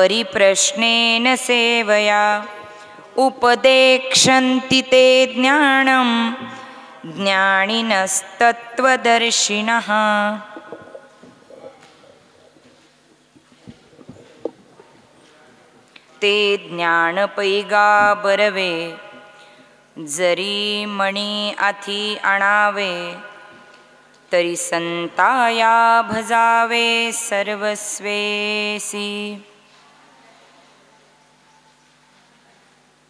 परिप्रश्नेन सेवया उपदेक्षन्ति ते ज्ञानं ज्ञानिनस्तत्त्वदर्शिनः। ते ज्ञानपैगा बरवे जरी मणी आथी आणावे तरी संताया भजावे सर्वस्वेसी।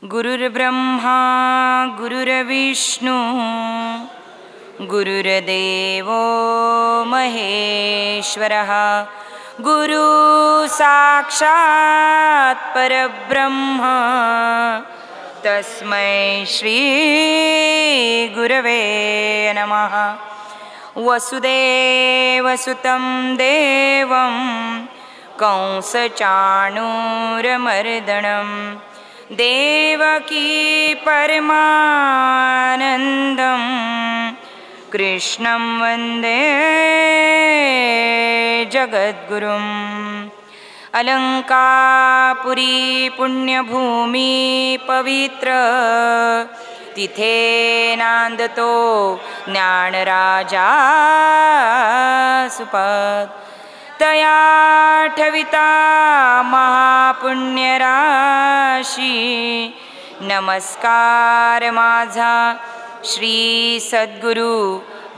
गुरुर्ब्रह्मा गुरुर्विष्णू गुरुर्देवो महेश्वरः गुरु साक्षात् परब्रह्म तस्मै श्री गुरवे नमः। वसुदेवसुतं देवं कंसचाणूरमर्दनं देवकी परमानन्दं कृष्णं वन्दे जगद्गुरुम्। अलंकापुरी पुण्यभूमी पवित्र तिथे नांदतो ज्ञानराजा सुपद। तया ठविता महापुण्यराशी नमस्कार माझा श्री सद्गुरु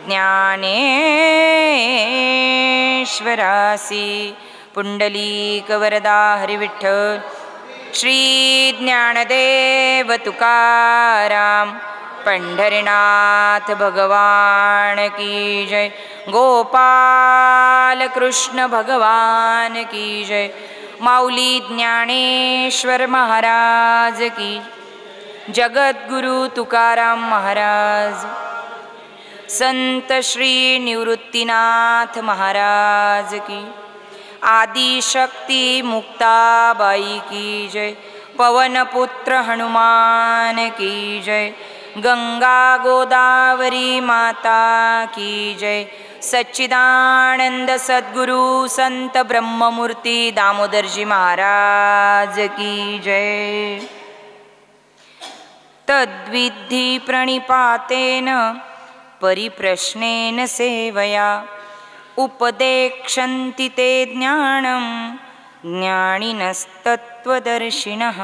ज्ञानेश्वरासी। पुंडलीक वरदा हरिविठ्ठल श्री ज्ञानदेव तुकाराम पंढरीनाथ भगवान की जय। गोपाल कृष्ण भगवान की जय। माऊली ज्ञानेश्वर महाराज की। जगद्गुरु तुकाराम महाराज। संत श्री निवृत्तीनाथ महाराज की। आदिशक्ति मुक्ताबाई की जय। पवनपुत्र हनुमान की जय। गंगा गोदावरी माता की जय। सच्चिदानंद सद्गुरु संत ब्रह्ममूर्ति दामोदरजी महाराज की जय। तद्विद्धि प्रणिपातेन परिप्रश्नेन सेवया उपदेक्षन्ति ते ज्ञानं ज्ञानिनस्तत्त्वदर्शिनः।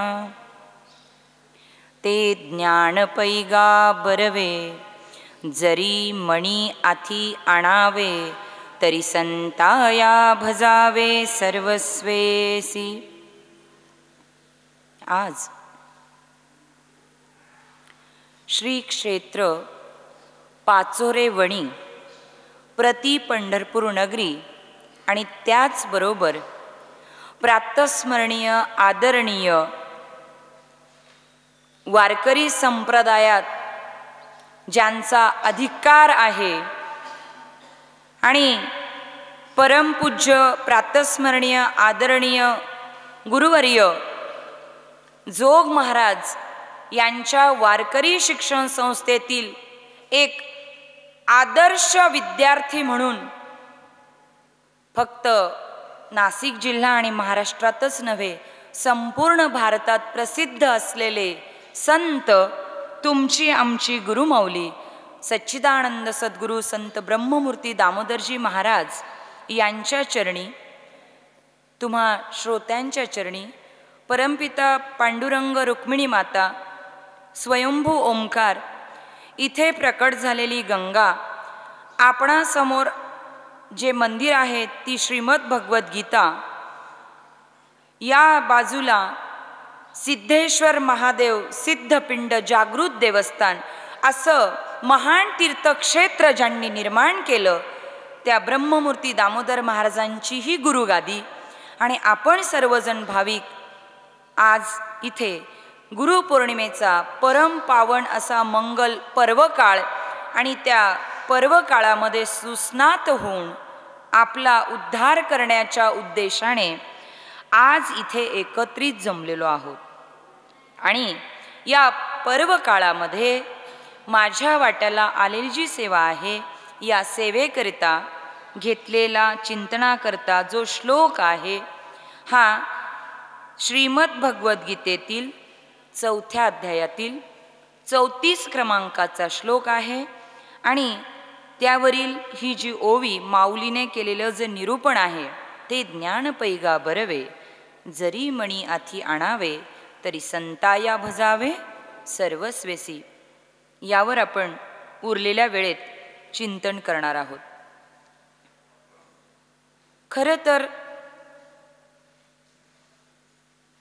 ते ज्ञानपैगा बरवे जरी मणी आथी आणावे तरी संताया भजावे सर्वस्वेसी। आज श्री क्षेत्र पाचोरे वणी प्रति पंढरपूर नगरी आणि त्याचबरोबर प्रातस्मरणीय आदरणीय वारकरी संप्रदायात ज्यांचा अधिकार आहे आणि परमपूज्य प्रातस्मरणीय आदरणीय गुरुवर्य जोग महाराज यांच्या वारकरी शिक्षण संस्थेतील एक आदर्श विद्यार्थी म्हणून फक्त नाशिक जिल्हा आणि महाराष्ट्रातच नव्हे संपूर्ण भारतात प्रसिद्ध असलेले संत तुमची आमची गुरुमाऊली सच्चिदानंद सद्गुरू संत ब्रह्ममूर्ती दामोदरजी महाराज यांच्या चरणी, तुम्हा श्रोत्यांच्या चरणी परमपिता पांडुरंग रुक्मिणी माता, स्वयंभू ओंकार, इथे प्रकट झालेली गंगा, आपणासमोर जे मंदिर आहे ती श्रीमद भगवद्गीता, या बाजूला सिद्धेश्वर महादेव सिद्धपिंड जागृत देवस्थान, असं महान तीर्थक्षेत्र ज्यांनी निर्माण केलं त्या ब्रह्ममूर्ती दामोदर महाराजांची ही गुरुगादी, आणि आपण सर्वजण भाविक आज इथे गुरुपौर्णिमेचा परम पावन असा मंगल पर्वकाळ आणि त्या पर्वकाळामध्ये सुस्नात होऊन आपला उद्धार करण्याच्या उद्देशाने आज इथे एकत्रित जमलेलो आहोत। आणि या पर्वकाळामध्ये माझ्या वाट्याला आलेली जी सेवा आहे या सेवेकरिता घेतलेला चिंतनाकरता जो श्लोक आहे हा श्रीमद भगवद्गीतेतील 4थ्या अध्यायातील 34 क्रमांकाचा श्लोक आहे आणि त्यावरील ही जी ओवी माऊलीने केलेलं जे निरूपण आहे ते ज्ञान पैगा बरवे, जरी मणी आथी आणावे, तरी संताया भजावे सर्वस्वेसी. यावर आपण उरलेल्या वेळेत चिंतन करणार आहोत. खरं तर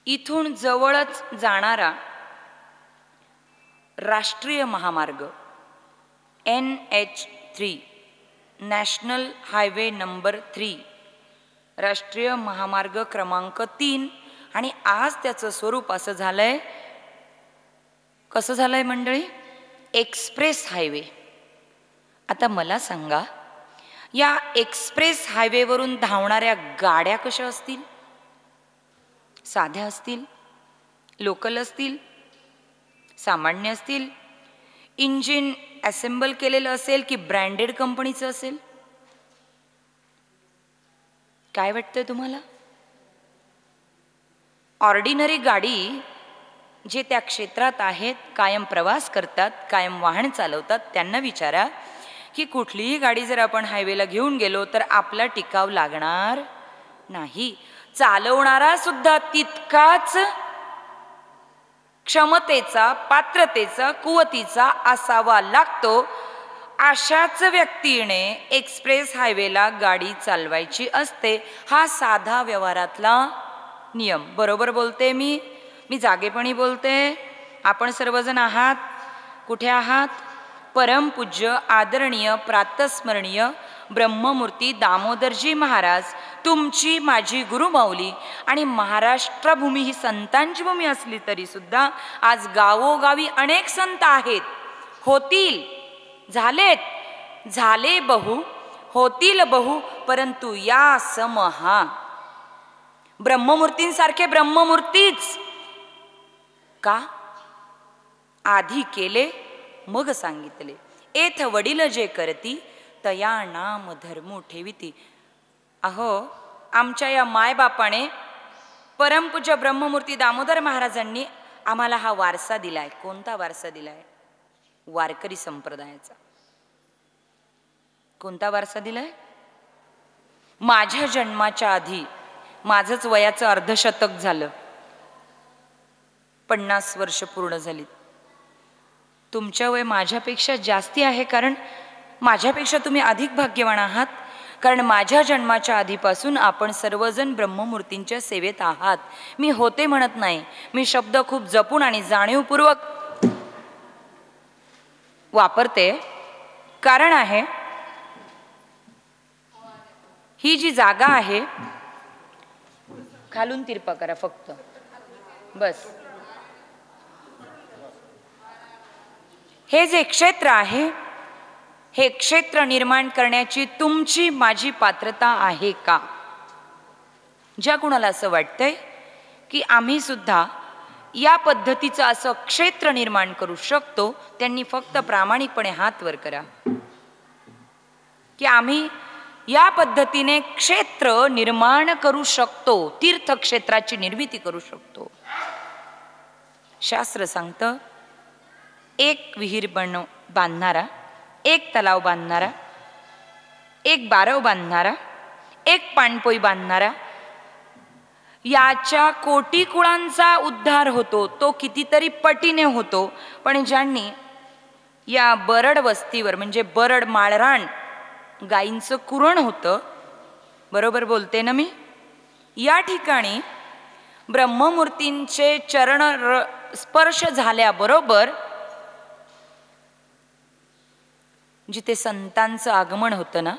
इथून जवळच जाणारा राष्ट्रीय महामार्ग NH3 नॅशनल हायवे नंबर 3, राष्ट्रीय महामार्ग क्रमांक 3, आणि आज त्याचं स्वरूप असं झालंय, कसं झालंय मंडळी, एक्सप्रेस हायवे. आता मला सांगा, या एक्सप्रेस हायवेवरून धावणाऱ्या गाड्या कशा असतील? साध्या असतील, लोकल असतील, सामान्य असतील, इंजिन असेंबल केलेलं असेल की ब्रँडेड कंपनीचं असेल? काय वाटतंय तुम्हाला? ऑर्डिनरी गाडी जे त्या क्षेत्रात आहेत, कायम प्रवास करतात, कायम वाहन चालवतात, त्यांना विचारा की कुठलीही गाडी जर आपण हायवेला घेऊन गेलो तर आपला टिकाव लागणार नाही. चालवणारा सुद्धा तितकाच क्षमतेचा, पात्रतेचा, कुवतीचा असावा लागतो. अशाच व्यक्तीने एक्सप्रेस हायवेला गाडी चालवायची असते. हा साधा व्यवहारातला नियम. बरोबर बोलते मी जागेपणी बोलते. आपण सर्वजण आहात. कुठे आहात? परमपूज्य आदरणीय प्रातस्मरणीय ब्रह्ममूर्ती दामोदरजी महाराज, तुमची माझी गुरुमाऊली. आणि महाराष्ट्र भूमी ही संतांची भूमी असली तरी सुद्धा आज गावोगावी अनेक संत आहेत. होतील, झालेत, झाले बहु, होतील बहु, परंतु या समहा ब्रह्ममूर्तींसारखे ब्रह्ममूर्तीच का? आधी केले मग सांगितले. एथ वडील जे करती, तया नाम धर्मो ठेविती. अहो, आमच्या या मायबापाने परमपूज्य ब्रह्ममूर्ती दामोदर महाराजांनी आम्हाला हा वारसा दिलाय. कोणता वारसा दिलाय? वारकरी संप्रदायाचा. कोणता वारसा दिलाय? माझ्या जन्माच्या आधी माझंच वयाचं अर्धशतक झालं, 50 वर्ष पूर्ण झाली. तुमच्या वय माझ्यापेक्षा जास्ती आहे, कारण माझ्यापेक्षा तुम्ही अधिक भाग्यवान आहात, कारण माझ्या जन्माच्या आधीपासून आपण सर्वजण ब्रह्ममूर्तींच्या सेवेत आहात. मी होते म्हणत नाही, मी शब्द खूप जपून आणि जाणीवपूर्वक वापरते. कारण आहे, ही जी जागा आहे, खालून तिरपा करा फक्त, बस. हे जे क्षेत्र आहे, हे क्षेत्र निर्माण करण्याची तुमची माझी पात्रता आहे का? ज्या कुणाला असं वाटतंय की आम्ही सुद्धा या पद्धतीचं असं क्षेत्र निर्माण करू शकतो, त्यांनी फक्त प्रामाणिकपणे हात वर करा की आम्ही या पद्धतीने क्षेत्र निर्माण करू शकतो, तीर्थक्षेत्राची निर्मिती करू शकतो. शास्त्र सांगतं, एक विहीर बांधणारा, एक तलाव बांधणारा, एक बारव बांधणारा, एक पाणपोई बांधणारा, याच्या कोटी कुळांचा उद्धार होतो. तो कितीतरी पटीने होतो. पण ज्यांनी या बरड वस्तीवर, म्हणजे बरड माळरान गायींचं कुरण होतं, बरोबर बोलते ना मी, या ठिकाणी ब्रह्ममूर्तींचे चरण स्पर्श झाल्याबरोबर जिथे संतांचं आगमन होतं ना,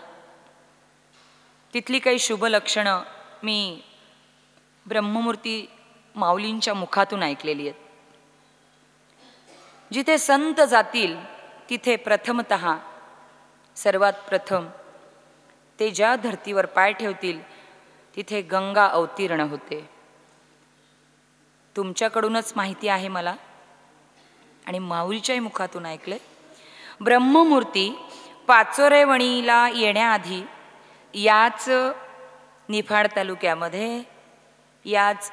तिथली काही शुभ लक्षणं मी ब्रह्ममूर्ती माऊलींच्या मुखातून ऐकलेली आहेत. जिथे संत जातील तिथे प्रथमतः, सर्वात प्रथम ते ज्या धर्तीवर पाय ठेवतील तिथे गंगा अवतीर्ण होते. तुमच्याकडूनच माहिती आहे मला आणि माऊलीच्याही मुखातून ऐकले. ब्रह्ममूर्ती पाचोरेवणीला येण्याआधी याच निफाड तालुक्यामध्ये, याच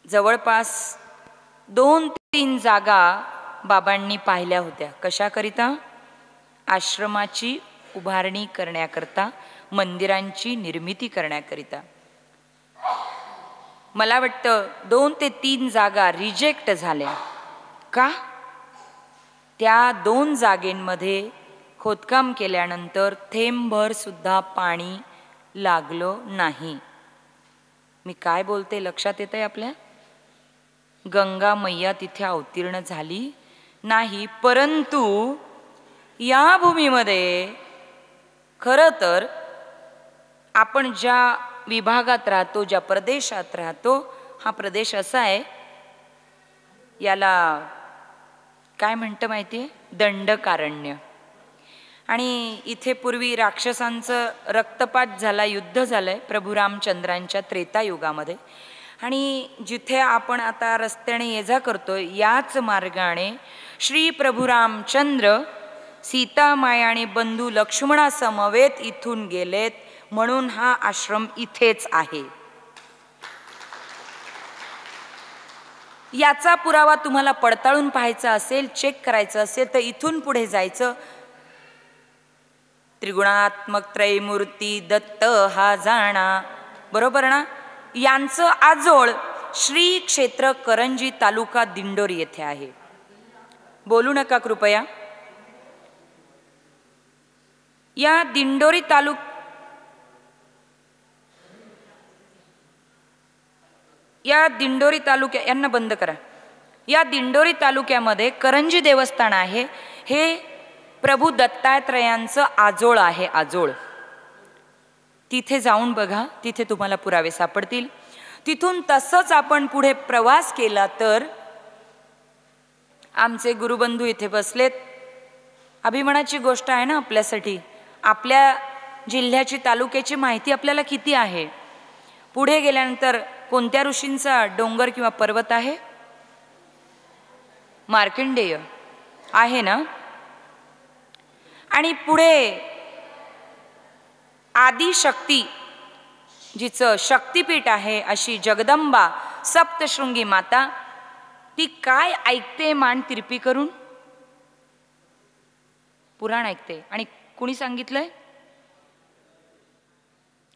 जवळपास 2-3 जागा बाबांनी पाहिल्या होत्या. कशाकरिता? आश्रमाची उभारणी करण्याकरता, मंदिरांची निर्मिती करण्याकरिता. मला वाटतं 2 ते 3 जागा रिजेक्ट झाल्या. का? त्या 2 जागेंमध्ये खोदकाम केल्यानंतर थेंबभर सुद्धा पाणी लागलं नाही. मी काय बोलते लक्षात येतंय आपल्या? गंगा मैया तिथे अवतीर्ण झाली नाही. परंतु या भूमीमध्ये खरं तर आपण ज्या विभागात राहतो, ज्या प्रदेशात राहतो, हा प्रदेश असा आहे, याला काय म्हणतं माहिती आहे? दंडकारण्य. आणि इथे पूर्वी राक्षसांचं रक्तपात झाला, युद्ध झालंय प्रभू रामचंद्रांच्या त्रेतायुगामध्ये. आणि जिथे आपण आता रस्त्याने ये जा करतोय, याच मार्गाने श्री प्रभू रामचंद्र सीतामाय आणि बंधू लक्ष्मणासमवेत इथून गेलेत, म्हणून हा आश्रम इथेच आहे. याचा पुरावा तुम्हाला पडताळून पाहायचा असेल, चेक करायचं असेल तर इथून पुढे जायचं. त्रिगुणात्मक त्रयमूर्ती दत्त हा जाणा, बरोबर ना? यांचं आजोळ श्री क्षेत्र करंजी, तालुका दिंडोरी येथे आहे. बोलू नका कृपया. या दिंडोरी तालुक्या यांना बंद करा. या दिंडोरी तालुक्यामध्ये करंजी देवस्थान आहे. हे प्रभू दत्तात्रयांचं आजोळ आहे, आजोळ. तिथे जाऊन बघा, तिथे तुम्हाला पुरावे सापडतील. तिथून तसंच आपण पुढे प्रवास केला तर आमचे गुरुबंधू इथे बसलेत. अभिमानाची गोष्ट आहे ना आपल्यासाठी. आपल्या जिल्ह्याची, तालुक्याची माहिती आपल्याला किती आहे. पुढे गेल्यानंतर कोणत्या ऋषींचा डोंगर किंवा पर्वत आहे? मार्कंडेय आहे ना. आणि पुढे आदिशक्ती, जिचं शक्तिपीठ आहे अशी जगदंबा सप्तशृंगी माता, ती काय ऐकते मान तिरपी करून? पुराण ऐकते. आणि कुणी सांगितलंय?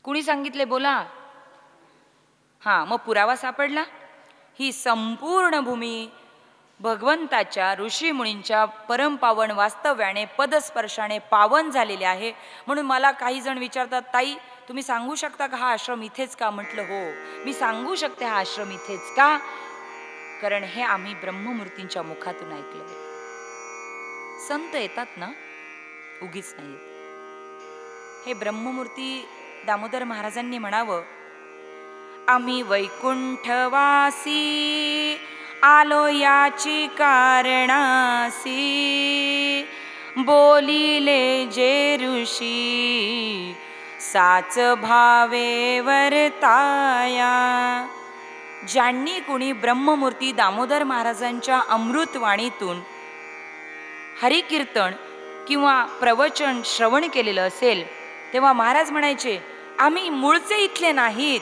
कुणी सांगितले? बोला. हा, मग पुरावा सापडला. ही संपूर्ण भूमी भगवंताच्या, ऋषीमुनींच्या परमपावन वास्तव्याने, पदस्पर्शाने पावन झालेले आहे. म्हणून मला काही जण विचारतात, ताई तुम्ही सांगू शकता का हा आश्रम इथेच का? म्हटलं हो, मी सांगू शकते हा आश्रम इथेच का, कारण हे आम्ही ब्रह्ममूर्तींच्या मुखातून ऐकलं. संत येतात ना, उगीच नाही येत. हे ब्रह्ममूर्ती दामोदर महाराजांनी म्हणावं, आम्ही वैकुंठवासी आलो याची कारणासी, बोलिले जे ऋषी साच भावे वर्ताया. ज्यांनी कुणी ब्रह्ममूर्ती दामोदर महाराजांच्या अमृतवाणीतून हरिकीर्तन किंवा प्रवचन श्रवण केलेलं असेल, तेव्हा महाराज म्हणायचे, आम्ही मूळचे इथले नाहीत.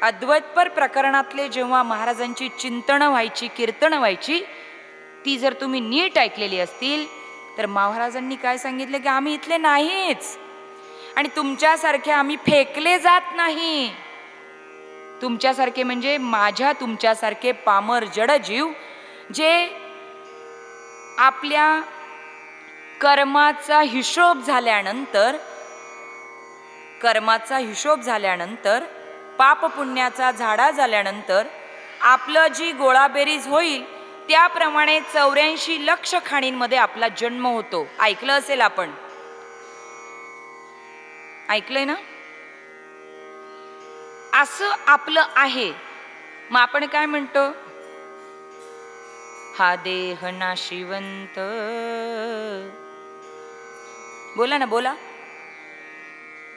अद्वैतपर प्रकरणातले जेव्हा महाराजांची चिंतनं व्हायची, कीर्तनं व्हायची, ती जर तुम्ही नीट ऐकलेली असतील तर महाराजांनी काय सांगितले की आम्ही इथले नाहीच. आणि तुमच्यासारखे आम्ही फेकले जात नाही. तुमच्यासारखे म्हणजे माझ्या तुमच्यासारखे पामर जड जीव, जे आपल्या कर्माचा हिशोब झाल्यानंतर पाप पुण्याचा झाडा झाल्यानंतर आपलं जी गोळाबेरीज होईल त्याप्रमाणे 84 लक्ष खाणींमध्ये आपला जन्म होतो. ऐकलं असेल आपण, ऐकलंय ना? असं आपलं आहे. मग आपण काय म्हणतो? हा देह नाशिवंत. बोला ना, बोला.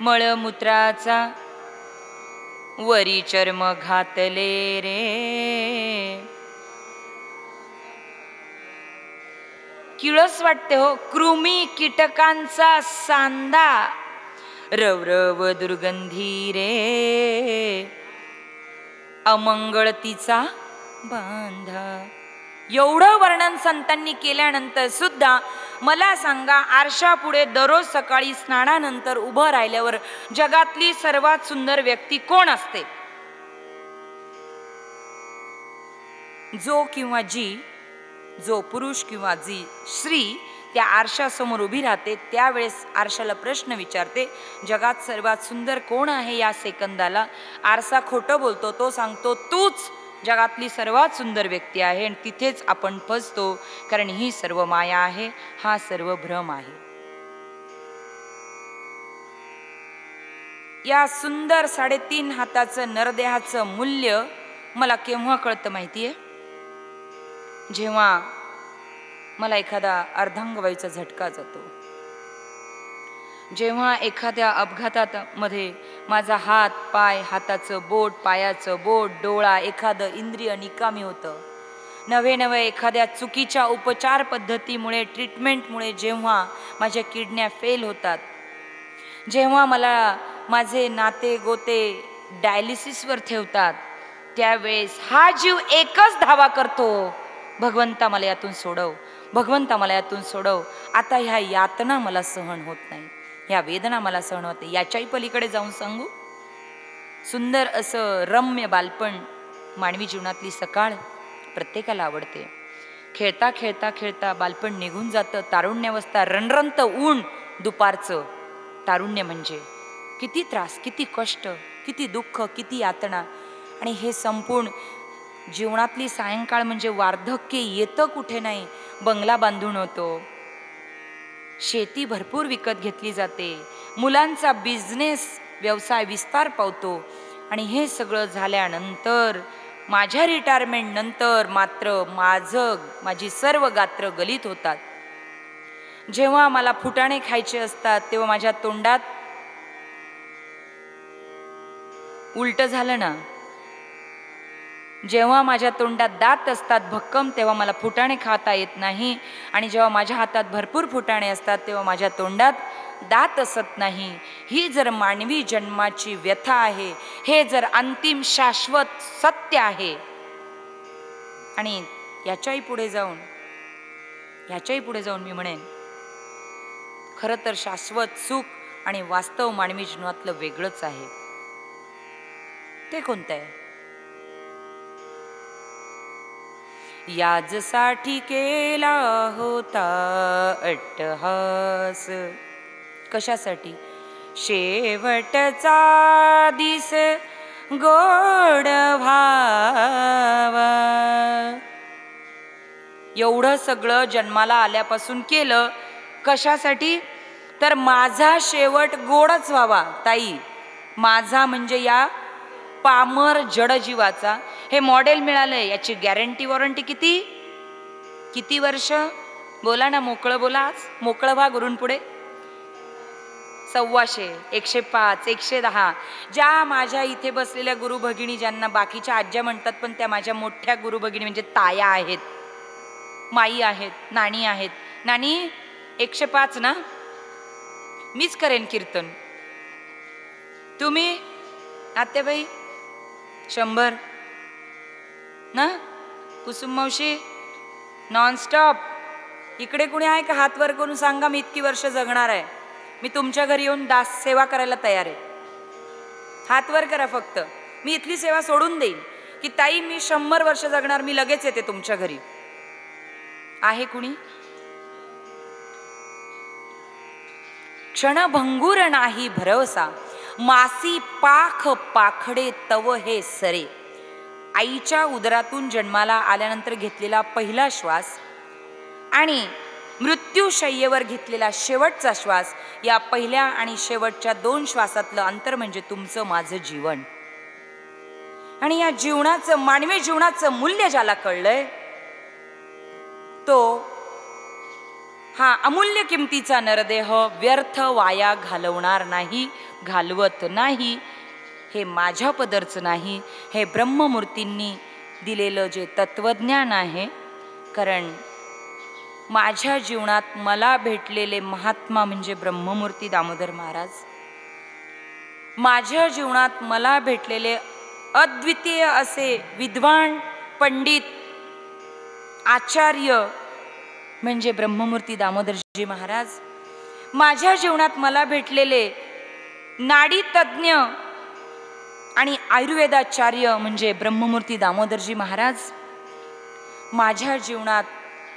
मळमूत्राचा वरी चर्म घातले रे. किळस वाटते हो. कृमी कीटकांचा सांदा, रवरव दुर्गंधी रे. अमंगळतीचा बांधा. एवढं वर्णन संतांनी केल्यानंतर सुद्धा मला सांगा, आरशापुढे दररोज सकाळी स्नानानंतर उभं राहिल्यावर जगातली सर्वात सुंदर व्यक्ती कोण असते? जो किंवा जी, जो पुरुष किंवा जी स्त्री त्या आरशासमोर उभी राहते, त्यावेळेस आरशाला प्रश्न विचारते, जगात सर्वात सुंदर कोण आहे या सेकंदाला? आरसा खोटं बोलतो, तो सांगतो तूच जगातली सर्वात सुंदर व्यक्ती आहे. आणि तिथेच आपण फसतो, कारण ही सर्व माया आहे, हा सर्व भ्रम आहे. या सुंदर 3.5 हाताचं नरदेहाचं मूल्य मला केव्हा कळतं माहितीये? जेव्हा मला एखादा अर्धांगवायूचा झटका जातो, जेव्हा एखाद्या अपघातात मध्ये माझा हात, पाय, हाताचं बोट, पायाचं बोट, डोळा, एखादं इंद्रिय निकामी होतं, नवे एखाद्या चुकीच्या उपचार पद्धतीमुळे, ट्रीटमेंटमुळे जेव्हा माझ्या किडन्या फेल होतात, जेव्हा मला माझे नाते गोते डायलिसिसवर ठेवतात, त्यावेळेस हा जीव एकच धावा करतो, भगवंता मला यातून सोडव, भगवंता मला यातून सोडव. आता ह्या यातना मला सहन होत नाही, ह्या वेदना मला सहन होत नाही. याच्याही पलीकडे जाऊन सांगू, सुंदर असं रम्य बालपण, मानवी जीवनातली सकाळ प्रत्येकाला आवडते. खेळता खेळता खेळता बालपण निघून जातं. तारुण्यावस्था, रणरणत ऊन दुपारचं तारुण्य म्हणजे किती त्रास, किती कष्ट, किती दुःख, किती यातना. आणि हे संपूर्ण जीवनातली सायंकाळ म्हणजे वार्धक्य येतं कुठे नाही. बंगला बांधून होतो, शेती भरपूर विकत घेतली जाते, मुलांचा बिझनेस व्यवसाय विस्तार पावतो. आणि हे सगळं झाल्यानंतर, माझ्या रिटायरमेंट नंतर मात्र माझी सर्व गात्र गलित होतात. जेव्हा मला फुटाणे खायचे असतात, तेव्हा माझ्या तोंडात उलट झालं ना, जेव्हा माझ्या तोंडात दात असतात भक्कम, तेव्हा मला फुटाणे खाता येत नाही. आणि जेव्हा माझ्या हातात भरपूर फुटाणे असतात, तेव्हा माझ्या तोंडात दात असत नाही. ही जर मानवी जन्माची व्यथा आहे, हे जर अंतिम शाश्वत सत्य आहे. आणि याच्याही पुढे जाऊन मी म्हणेन, खरं तर शाश्वत सुख आणि वास्तव मानवी जीवनातलं वेगळंच आहे. ते कोणतं आहे? याजसाठी केला होता अट्टहास, कशासाठी? शेवटचा दिस गोड व्हावा. एवढं सगळं जन्माला आल्यापासून केलं कशासाठी? तर माझा शेवट गोडच व्हावा. ताई, माझा म्हणजे या पामर जडजीवाचा. हे मॉडेल मिळालंय, याची गॅरंटी वॉरंटी किती वर्ष? बोला ना, मोकळं बोला, आज मोकळं व्हा गुरूंपुढे. 125, 105, 110. ज्या माझ्या इथे बसलेल्या गुरु भगिनी, ज्यांना बाकीच्या आज्या म्हणतात, पण त्या माझ्या मोठ्या गुरु भगिनी म्हणजे ताया आहेत, माई आहेत, नाणी आहेत. नाणी 105 ना? मीच करेन कीर्तन. तुम्ही आत्याबाई 100 ना? कुसुम मावशी नॉनस्टॉप. इकडे कुणी आहे का? हात वर करून सांगा, मी इतकी वर्ष जगणार आहे. मी तुमच्या घरी येऊन दास सेवा करायला तयार आहे. हात वर करा फक्त. मी इथली सेवा सोडून देईन की ताई मी 100 वर्ष जगणार, मी लगेच येते तुमच्या घरी. आहे कुणी? क्षणभंगूर नाही भरवसा, मासी पाख पाखडे तव हे सरे. आईच्या उदरातून जन्माला आल्यानंतर घेतलेला पहिला श्वास आणि मृत्यूशय्येवर घेतलेला शेवटचा श्वास, या पहिल्या आणि शेवटच्या 2 श्वासातलं अंतर म्हणजे तुमचं माझं जीवन. आणि या जीवनाचं, मानवी जीवनाचं मूल्य ज्याला कळलंय, तो हा अमूल्य किमतीचा नरदेह व्यर्थ वाया घालवणार नाही, घालवत नाही. हे माझ्या पदरचं नाही, हे ब्रह्ममूर्तींनी दिलेलं जे तत्वज्ञान आहे. कारण माझ्या जीवनात मला भेटलेले महात्मा म्हणजे ब्रह्ममूर्ती दामोदर महाराज. माझ्या जीवनात मला भेटलेले अद्वितीय असे विद्वान पंडित आचार्य म्हणजे ब्रह्ममूर्ती दामोदरजी महाराज, माझ्या जीवनात मला भेटलेले नाडी तज्ज्ञ आणि आयुर्वेदाचार्य म्हणजे ब्रह्ममूर्ती दामोदरजी महाराज, माझ्या जीवनात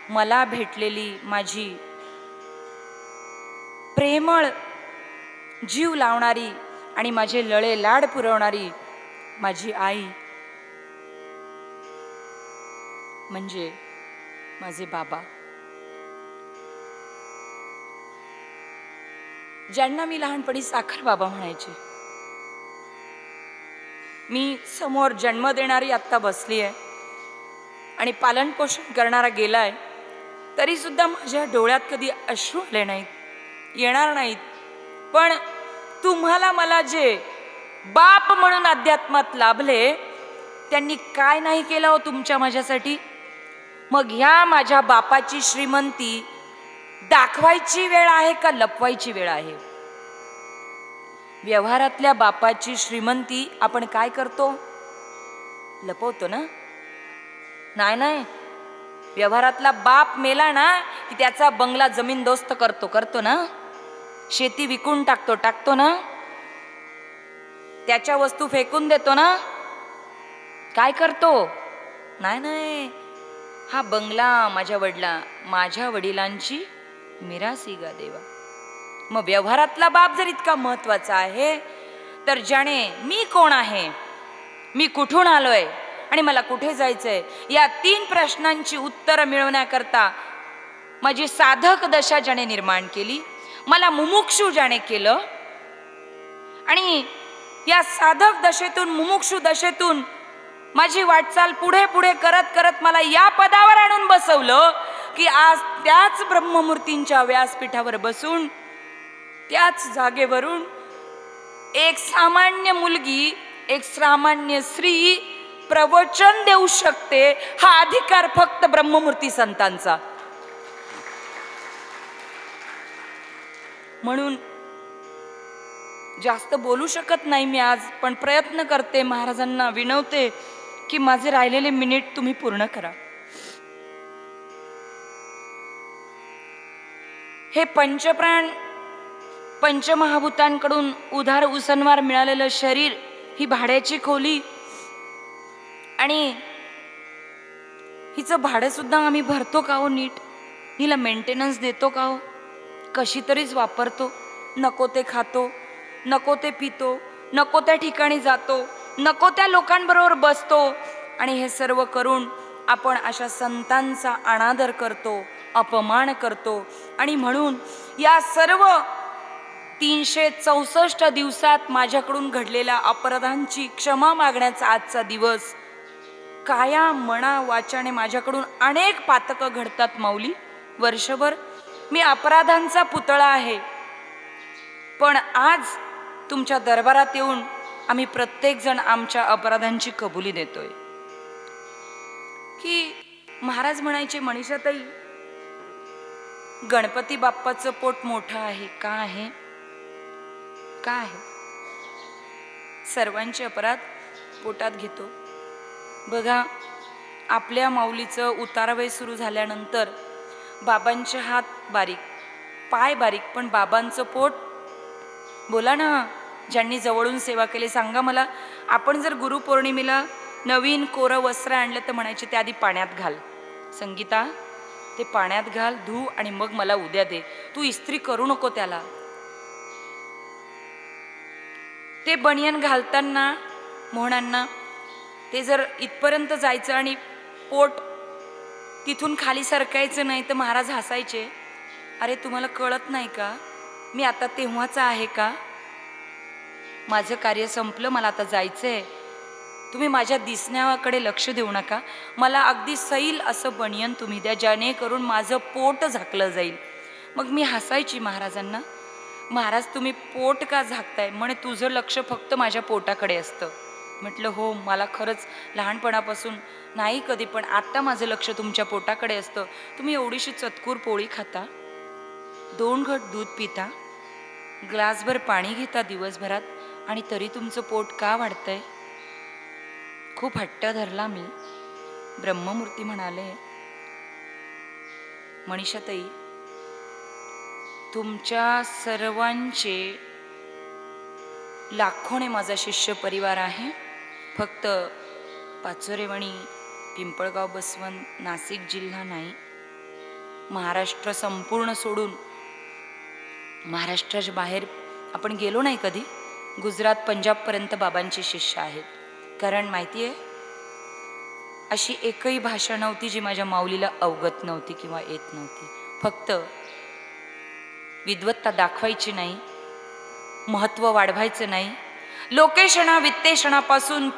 मला भेटलेली माझी प्रेमळ जीव लावणारी आणि माझे लळे लाड पुरवणारी माझी आई म्हणजे माझे बाबा, ज्यांना मी लहानपणी साखर बाबा म्हणायचे. मी समोर जन्म देणारी आत्ता बसली आहे आणि पालन पोषण करणारा गेलाय, तरी सुद्धा माझ्या डोळ्यात कधी अश्रू आले नाहीत, येणार नाहीत. पण तुम्हाला मला जे बाप म्हणून अध्यात्मात लाभले, त्यांनी काय नाही केलं हो तुमच्या माझ्यासाठी. मग ह्या माझ्या बापाची श्रीमंती दाखवायची वेळ आहे का लपवायची वेळ आहे? व्यवहारातल्या बापाची श्रीमंती आपण काय करतो? लपवतो ना? नाही नाही, व्यवहारातला बाप मेला ना की त्याचा बंगला जमीनदोस्त करतो ना, शेती विकून टाकतो ना, त्याच्या वस्तू फेकून देतो ना, काय करतो? नाही नाही, हा बंगला माझ्या वडिलांची मिरासी गा देवा. मग व्यवहारातला बाप जर इतका महत्वाचा आहे, तर ज्याने मी कोण आहे, मी कुठून आलोय आणि मला कुठे जायचंय, या 3 प्रश्नांची उत्तरं मिळवण्याकरता माझी साधक दशा ज्याने निर्माण केली, मला मुमुक्षु ज्याने केलं, आणि या साधक दशेतून मुमुक्षु दशेतून माझी वाटचाल पुढे पुढे करत करत मला या पदावर आणून बसवलं की आज त्याच ब्रह्ममूर्तींच्या व्यासपीठावर बसून त्याच जागेवरून एक सामान्य मुलगी, एक सामान्य स्त्री प्रवचन देऊ शकते. हा अधिकार फक्त ब्रह्ममूर्ती संतांचा. म्हणून जास्त बोलू शकत नाही मी आज, पण प्रयत्न करते, महाराजांना विनवते की माझे राहिलेले मिनिट तुम्ही पूर्ण करा. हे पंचप्राण पंचमहाभूतांकडून उधार उसनवार मिळालेलं शरीर, ही भाड्याची खोली, आणि हिचं भाडं सुद्धा आम्ही भरतो का हो नीट? हिला मेंटेनन्स देतो का हो? कशी तरीच वापरतो. नको ते खातो, नको ते पितो, नको त्या ठिकाणी जातो, नको त्या लोकांबरोबर बसतो, आणि हे सर्व करून आपण अशा संतांचा अनादर करतो, अपमान करतो. आणि म्हणून या सर्व 364 दिवसात माझ्याकडून घडलेल्या अपराधांची क्षमा मागण्याचा आजचा दिवस. काया मना वाचाने माझ्याकडून अनेक पातकं घडतात माऊली वर्षभर. मी अपराधांचा पुतळा आहे, पण आज तुमच्या दरबारात येऊन आम्ही प्रत्येक जण आमच्या अपराधांची कबुली देतोय. की महाराज म्हणायचे, मनीषाताई, गणपती बाप्पाचं पोट मोठं आहे. का आहे? का आहे? सर्वांचे अपराध पोटात घेतो. बघा, आपल्या माऊलीचं उतारवय सुरू झाल्यानंतर बाबांचे हात बारीक, पाय बारीक, पण बाबांचं पोट, बोला ना, ज्यांनी जवळून सेवा केली सांगा मला. आपण जर गुरुपौर्णिमेला नवीन कोरं वस्त्र आणलं तर म्हणायचे ते आधी पाण्यात घाल, संगीता ते पाण्यात घाल, धू, आणि मग मला उद्या दे. तू इस्त्री करू नको त्याला. ते बनियन घालताना मोहनांना ते जर इथपर्यंत जायचं आणि पोट तिथून खाली सरकायचं नाही तर महाराज हसायचे. अरे तुम्हाला कळत नाही का, मी आता तेव्हाचा आहे का? माझं कार्य संपलं, मला आता जायचंय. तुम्ही माझ्या दिसण्याकडे लक्ष देऊ नका. मला अगदी सैल असं बनियन तुम्ही द्या, जेणेकरून माझं पोट झाकलं जाईल. मग मी हसायची महाराजांना. महाराज तुम्ही पोट का झाकताय? म्हणे तुझं लक्ष फक्त माझ्या पोटाकडे असतं. म्हटलं हो, मला खरंच लहानपणापासून नाही कधी, पण आत्ता माझं लक्ष तुमच्या पोटाकडे असतं. तुम्ही एवढीशी चतकूर पोळी खाता, 2 घट दूध पिता, ग्लासभर पाणी घेता दिवसभरात, आणि तरी तुमचं पोट का वाढतंय? खूप हट्ट धरला मी. ब्रह्ममूर्ती म्हणाले, मनीषाताई, तुमच्या सर्वांचे लाखोने माझा शिष्य परिवार आहे. फक्त पाचोरेवणी, पिंपळगाव, बसवंत, नाशिक जिल्हा नाही, महाराष्ट्र संपूर्ण सोडून महाराष्ट्राच्या बाहेर आपण गेलो नाही कधी. गुजरात, पंजाबपर्यंत बाबांचे शिष्य आहेत. कारण माहिती आहे, अशी एकही भाषा नव्हती जी माझ्या माऊलीला अवगत नव्हती किंवा येत नव्हती. फक्त विद्वत्ता दाखवायची नाही, महत्त्व वाढवायचं नाही, लोकेशणा वित्तेषणापासून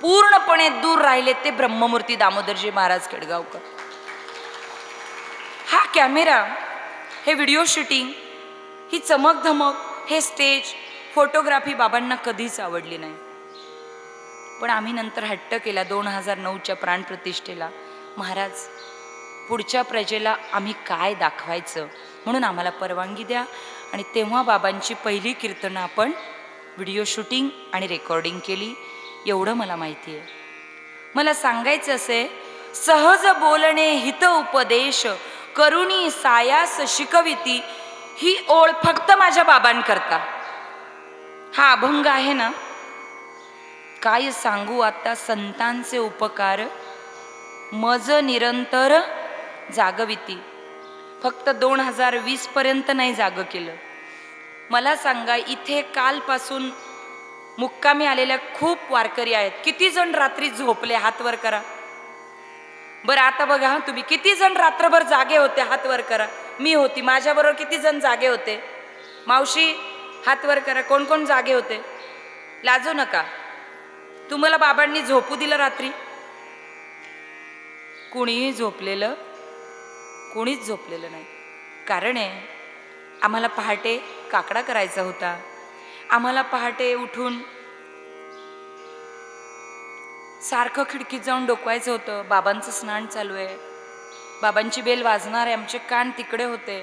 पूर्णपणे दूर राहिले ते ब्रह्ममूर्ती दामोदरजी महाराज केडगावकर. हा कॅमेरा, हे व्हिडिओ शूटिंग, ही चमकधमक, हे स्टेज, फोटोग्राफी बाबांना कधीच आवडली नाही. पण आम्ही नंतर हट्ट केला 2009च्या प्राणप्रतिष्ठेला, महाराज पुढच्या प्रजेला आम्ही काय दाखवायचं म्हणून आम्हाला परवानगी द्या. आणि तेव्हा बाबांची पहिली कीर्तनं आपण व्हिडिओ शूटिंग आणि रेकॉर्डिंग केली. एवढं मला माहिती आहे. मला सांगायचं असे, सहज बोलणे हित उपदेश करुणी सायास शिकविती, ही ओळ फक्त माझ्या बाबांकरता. हा अभंग आहे ना, काय सांगू आता संतांचे उपकार, मज निरंतर जागविती. फक्त 2020 पर्यंत नाही जाग केलं. मला सांगा, इथे कालपासून मुक्कामी आलेल्या खूप वारकरी आहेत. किती जण रात्री झोपले? हात वर करा बरं. आता बघा तुम्ही, किती जण रात्रभर जागे होते? हात वर करा. मी होती. माझ्याबरोबर किती जण जागे होते? मावशी हात वर करा. कोण कोण जागे होते? लाजू नका. तुम्हाला बाबांनी झोपू दिलं रात्री? कुणीही झोपलेलं? कोणीच झोपलेलं नाही. कारण आहे, आम्हाला पहाटे काकडा करायचा होता. आम्हाला पहाटे उठून सारखं खिडकीत जाऊन डोकवायचं होतं. बाबांचं स्नान चालू आहे, बाबांची बेल वाजणार आहे, आमचे कान तिकडे होते.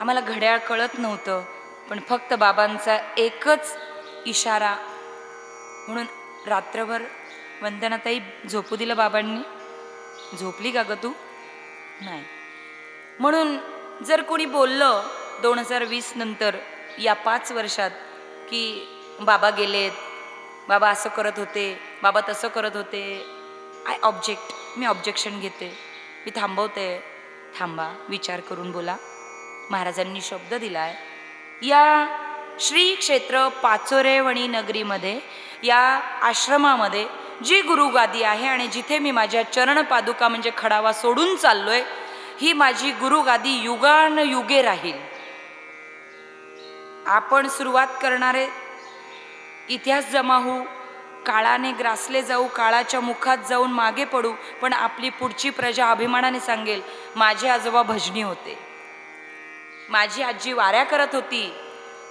आम्हाला घड्याळ कळत नव्हतं, पण फक्त बाबांचा एकच इशारा म्हणून रात्रभर वंदनाताई झोपू दिलं बाबांनी. झोपली का ग तू? नाही. म्हणून जर कोणी बोललं 2020 नंतर या 5 वर्षात की बाबा गेलेत, बाबा असं करत होते, बाबा तसं करत होते, आय ऑब्जेक्ट. मी ऑब्जेक्शन घेते, मी थांबवते. थांबा, विचार करून बोला. महाराजांनी शब्द दिलाय, या श्री क्षेत्र पाचोरेवणी नगरीमध्ये, या आश्रमामध्ये जी गुरुगादी आहे आणि जिथे मी माझ्या चरणपादुका म्हणजे खडावा सोडून चाललोय, ही माझी गुरुगादी युगानयुगे राहील. आपण सुरुवात करणारे इतिहास जमा होऊ, काळाने ग्रासले जाऊ, काळाच्या मुखात जाऊन मागे पडू, पण आपली पुढची प्रजा अभिमानाने सांगेल, माझे आजोबा भजनी होते, माझी आजी वाऱ्या करत होती,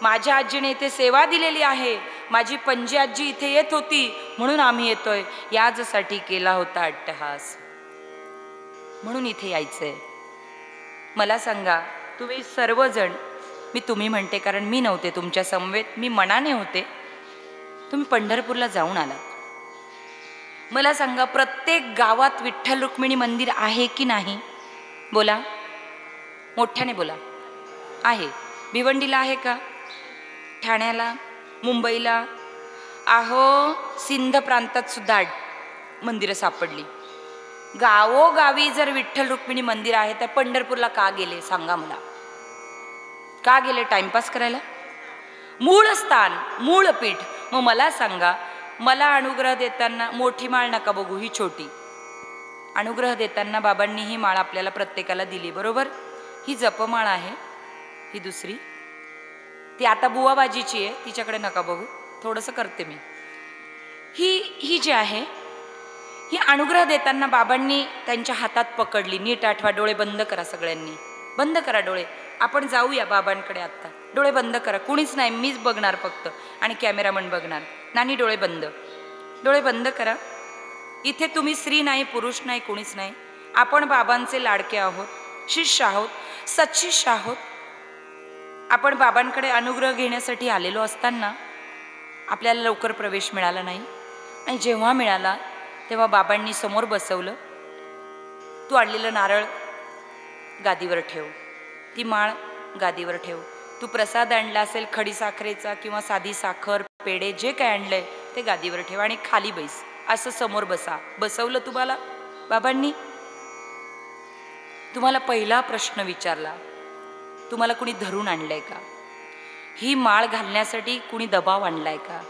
माझ्या आजीने इथे सेवा दिलेली आहे, माझी पणजी आजी इथे येत होती म्हणून आम्ही येतोय. याचसाठी केला होता अट्टहास, म्हणून इथे यायचंय. मला सांगा, तुम्ही सर्वजण, मी तुम्ही म्हणते कारण मी नव्हते तुमच्या समवेत, मी मनाने होते. तुम्ही पंढरपूरला जाऊन आलात. मला सांगा, प्रत्येक गावात विठ्ठल रुक्मिणी मंदिर आहे की नाही? बोला, मोठ्याने बोला. आहे. भिवंडीला आहे का? ठाण्याला, मुंबईला, आहो सिंध प्रांतात सुद्धा मंदिरं सापडली. गावोगावी जर विठ्ठल रुक्मिणी मंदिर आहे, तर पंढरपूरला का गेले सांगा मला? का गेले? टाइमपास करायला? मूळ स्थान, मूळ पीठ. मग मला सांगा, मला अनुग्रह देताना मोठी माळ नका बघू, ही छोटी. अनुग्रह देताना बाबांनी ही माळ आपल्याला प्रत्येकाला दिली, बरोबर? ही जपमाळ आहे, ही दुसरी, ती आता बुवाबाजीची आहे, तिच्याकडे नका बघू, थोडंसं करते मी. ही जी आहे, ही अनुग्रह देताना बाबांनी त्यांच्या हातात पकडली. नीट आठवा, डोळे बंद करा सगळ्यांनी, बंद करा डोळे. आपण जाऊया बाबांकडे आत्ता. डोळे बंद करा, कुणीच नाही, मीच बघणार फक्त आणि कॅमेरामन बघणार. नानी डोळे बंद, डोळे बंद करा. इथे तुम्ही स्त्री नाही, पुरुष नाही, कुणीच नाही. आपण बाबांचे लाडके आहोत, शिष्य आहोत, सच्शिष्य आहोत. आपण बाबांकडे अनुग्रह घेण्यासाठी आलेलो असताना आपल्याला लवकर प्रवेश मिळाला नाही. आणि जेव्हा मिळाला तेव्हा बाबांनी समोर बसवलं. तू आणलेलं नारळ गादीवर ठेव, ती माळ गादीवर ठेव, तू प्रसाद आणला असेल खडी साखरेचा किंवा साधी साखर पेढे जे काय आणलंय ते गादीवर ठेव आणि खाली बैस, असं समोर बसा. बसवलं तुम्हाला बाबांनी. तुम्हाला पहिला प्रश्न विचारला, तुम्हाला कुणी धरून आणलंय का? ही माळ घालण्यासाठी कुणी दबाव आणलाय का?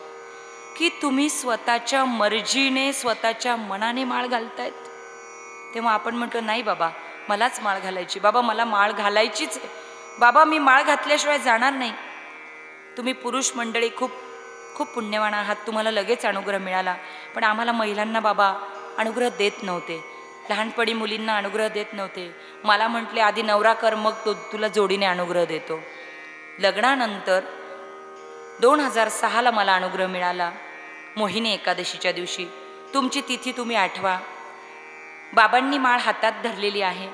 की तुम्ही स्वतःच्या मर्जीने स्वतःच्या मनाने माळ घालतायत? तेव्हा आपण म्हणतो नाही बाबा मलाच माळ घालायची, बाबा मला माळ घालायचीच आहे, बाबा मी माळ घातल्याशिवाय जाणार नाही. तुम्ही पुरुष मंडळी खूप खूप पुण्यवान आहात, तुम्हाला लगेच अनुग्रह मिळाला. पण आम्हाला महिलांना बाबा अनुग्रह देत नव्हते, लहानपणी मुलींना अनुग्रह देत नव्हते. मला म्हटले आधी नवरा कर मग तुला जोडीने अनुग्रह देतो. लग्नानंतर 2006ला मला अनुग्रह मिळाला, मोहिनी एकादशीच्या दिवशी. तुमची तिथी तुम्ही आठवा. बाबांनी माळ हातात धरलेली आहे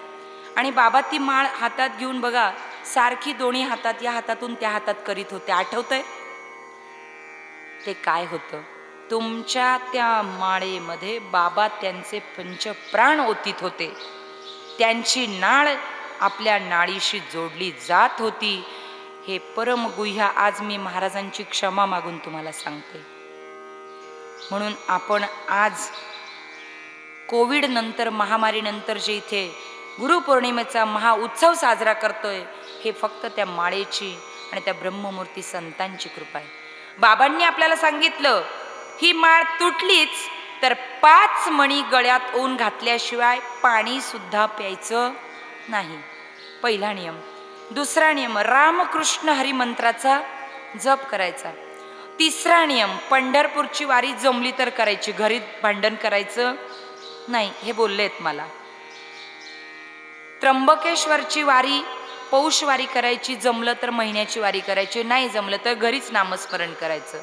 आणि बाबा ती माळ हातात घेऊन बघा सारखी दोन्ही हातात या हातातून त्या हातात करीत होते. आठवतंय ते काय होतं? तुमच्या त्या माळेमध्ये बाबा त्यांचे पंचप्राण ओतीत होते, त्यांची नाळ आपल्या नाळीशी जोडली जात होती. हे परमगुह्य आज मी महाराजांची क्षमा मागून तुम्हाला सांगते. म्हणून आपण आज कोविड नंतर महामारीनंतर जे इथे गुरुपौर्णिमेचा महाउत्सव साजरा करतोय हे फक्त त्या माळेची आणि त्या ब्रह्ममूर्ती संतांची कृपा आहे. बाबांनी आपल्याला सांगितलं ही माळ तुटलीच तर 5 मणी गळ्यात ओवून घातल्याशिवाय पाणी सुद्धा प्यायचं नाही. पहिला नियम. दुसरा नियम रामकृष्ण हरी मंत्राचा जप करायचा. तिसरा नियम पंढरपूरची वारी जमली तर करायची, घरी भांडण करायचं नाही. हे बोललेत मला. त्र्यंबकेश्वरची वारी पौष वारी करायची, जमलं तर महिन्याची वारी करायची, नाही जमलं तर घरीच नामस्मरण करायचं.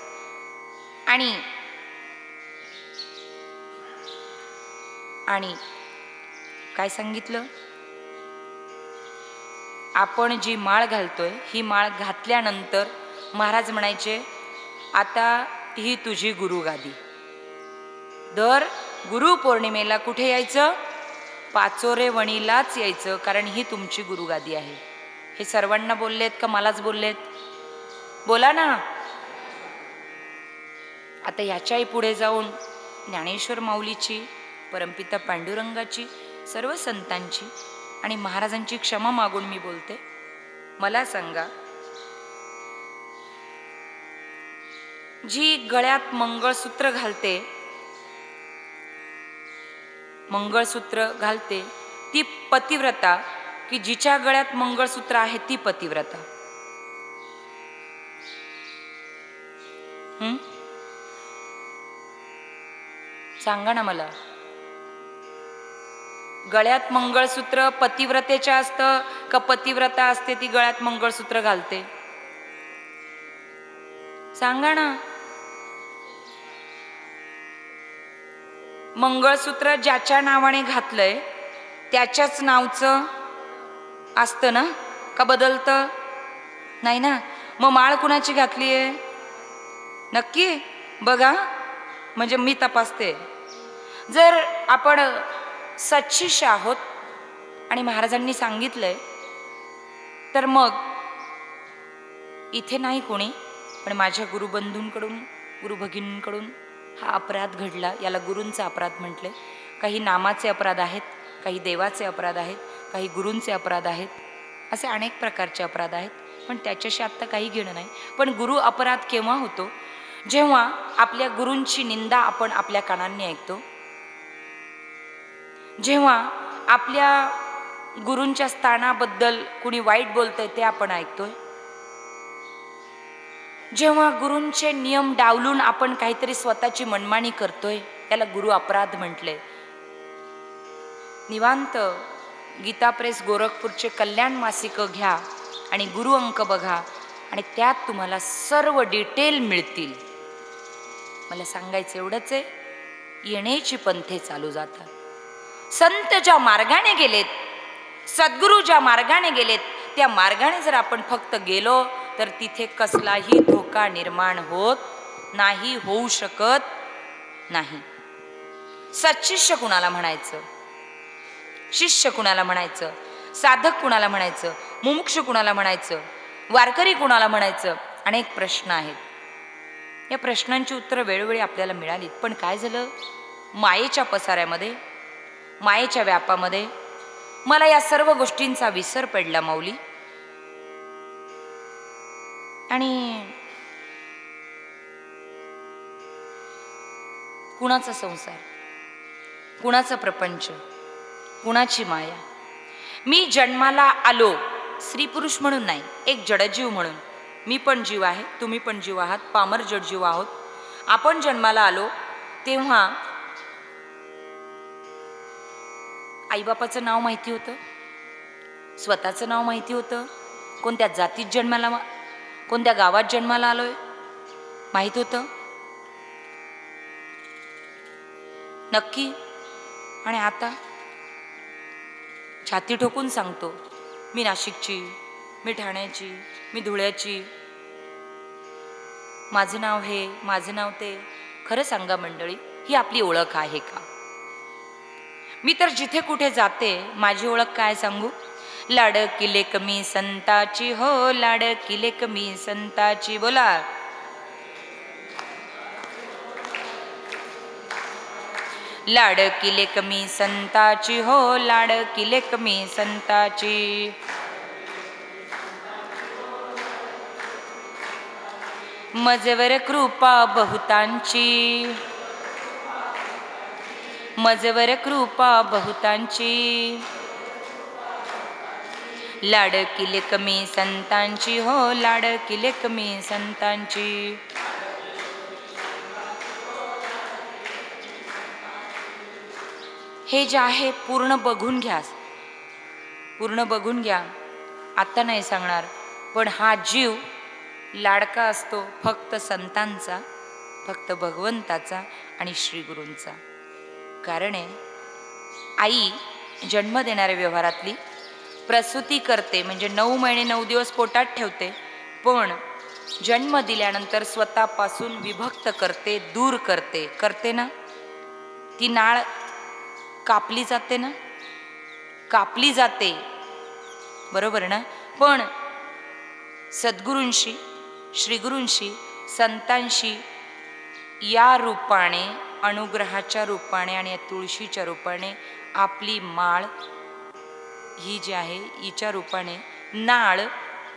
आणि काय सांगितलं? आपण जी माळ घालतोय ही माळ घातल्यानंतर महाराज म्हणायचे आता ही तुझी गुरुगादी. दर गुरुपौर्णिमेला कुठे यायचं? पाचोरे वणीलाच यायचं, कारण ही तुमची गुरुगादी आहे. हे सर्वांना बोललेत का मलाच बोललेत? बोला ना. आता याच्याही पुढे जाऊन ज्ञानेश्वर माऊलीची, परमपिता पांडुरंगाची, सर्व संतांची आणि महाराजांची क्षमा मागून मी बोलते. मला सांगा, जी गळ्यात मंगळसूत्र घालते ती पतिव्रता की जिच्या गळ्यात मंगळसूत्र आहे ती पतिव्रता? सांगा ना मला. गळ्यात मंगळसूत्र पतिव्रतेच्या असतं का पतिव्रता असते ती गळ्यात मंगळसूत्र घालते? सांगा ना. मंगळसूत्र ज्याच्या नावाने घातलंय त्याच्याच नावचं असतं ना, का बदलतं? नाही ना. मग माळ कुणाची घातलीये? नक्की बघा, म्हणजे मी तपासते. जर आपण सच्शिष्य आहोत आणि महाराजांनी सांगितलंय तर मग इथे नाही कोणी, पण माझ्या गुरुबंधूंकडून गुरुभगिनींकडून हा अपराध घडला. याला गुरूंचा अपराध म्हटले. काही नामाचे अपराध आहेत, काही देवाचे अपराध आहेत, काही गुरूंचे अपराध आहेत, असे अनेक प्रकारचे अपराध आहेत. पण त्याच्याशी आत्ता काही घेणं नाही. पण गुरु अपराध केव्हा होतो? जेव्हा आपल्या गुरूंची निंदा आपण आपल्या कानांनी ऐकतो, जेव्हा आपल्या गुरूंच्या स्थानाबद्दल कुणी वाईट बोलतंय ते आपण ऐकतोय, जेव्हा गुरूंचे नियम डावलून आपण काहीतरी स्वतःची मनमानी करतोय, त्याला गुरु अपराध म्हटले. निवांत गीता प्रेस गोरखपूरचे कल्याण मासिक घ्या आणि गुरु अंक बघा आणि त्यात तुम्हाला सर्व डिटेल मिळतील. मला सांगायचं एवढंच आहे, येण्याची पंथे चालू जातात. संत ज्या मार्गाने गेलेत, सद्गुरू ज्या मार्गाने गेलेत, त्या मार्गाने जर आपण फक्त गेलो तर तिथे कसलाही धोका निर्माण होत नाही, होऊ शकत नाही. सच्शिष्य कुणाला म्हणायचं, शिष्य कुणाला म्हणायचं, साधक कुणाला म्हणायचं, मुमुक्ष कुणाला म्हणायचं, वारकरी कुणाला म्हणायचं, अनेक प्रश्न आहेत. या प्रश्नांची उत्तरं वेळोवेळी आपल्याला मिळालीत. पण काय झालं, मायेच्या पसाऱ्यामध्ये, मायेच्या व्यापामध्ये मला या सर्व गोष्टींचा विसर पडला माऊली. आणि कुणाचा संसार, कुणाचा प्रपंच, कुणाची माया. मी जन्माला आलो स्त्री पुरुष म्हणून नाही, एक जडजीव म्हणून. मी पण जीव आहे, तुम्ही पण जीव आहात, पामर जडजीव आहोत. आपण जन्माला आलो तेव्हा आईबापाचं नाव माहिती होतं, स्वतःचं नाव माहिती होतं, कोणत्या जातीत जन्माला, कोणत्या गावात जन्माला आलोय माहित होतं नक्की. आणि आता छाती ठोकून सांगतो, मी नाशिकची, मी ठाण्याची, मी धुळ्याची, माझं नाव हे, माझं नाव ते. खरं सांगा मंडळी, ही आपली ओळख आहे का? मी तर जिथे कुठे जाते माझी ओळख काय सांगू? लाडकिले कमी संताची हो, लाडकिले कमी संताची. बोला, लाडकिले कमी संताची हो, लाडकिले कमी संताची. मजवर कृपा बहुतांची, मजवर कृपा बहुतांची. लाडकिले कमी संतांची हो, लाडकिले कमी संतांची. हे जे आहे पूर्ण बघून घ्या, पूर्ण बघून घ्या. आता नाही सांगणार, पण हा जीव लाडका असतो फक्त संतांचा, फक्त भगवंताचा आणि श्री गुरूंचा. कारण आहे, आई जन्म देणाऱ्या व्यवहारातली प्रसूती करते, म्हणजे 9 महिने 9 दिवस पोटात ठेवते, पण जन्म दिल्यानंतर स्वतःपासून विभक्त करते, दूर करते. करते ना, ती नाळ कापली जाते ना, कापली जाते, बरोबर ना. पण सद्गुरूंशी, श्रीगुरूंशी, संतांशी या रूपाने, अनुग्रहाच्या रूपाने आणि या तुळशीच्या रूपाने आपली माळ ही जी आहे हिच्या रूपाने नाळ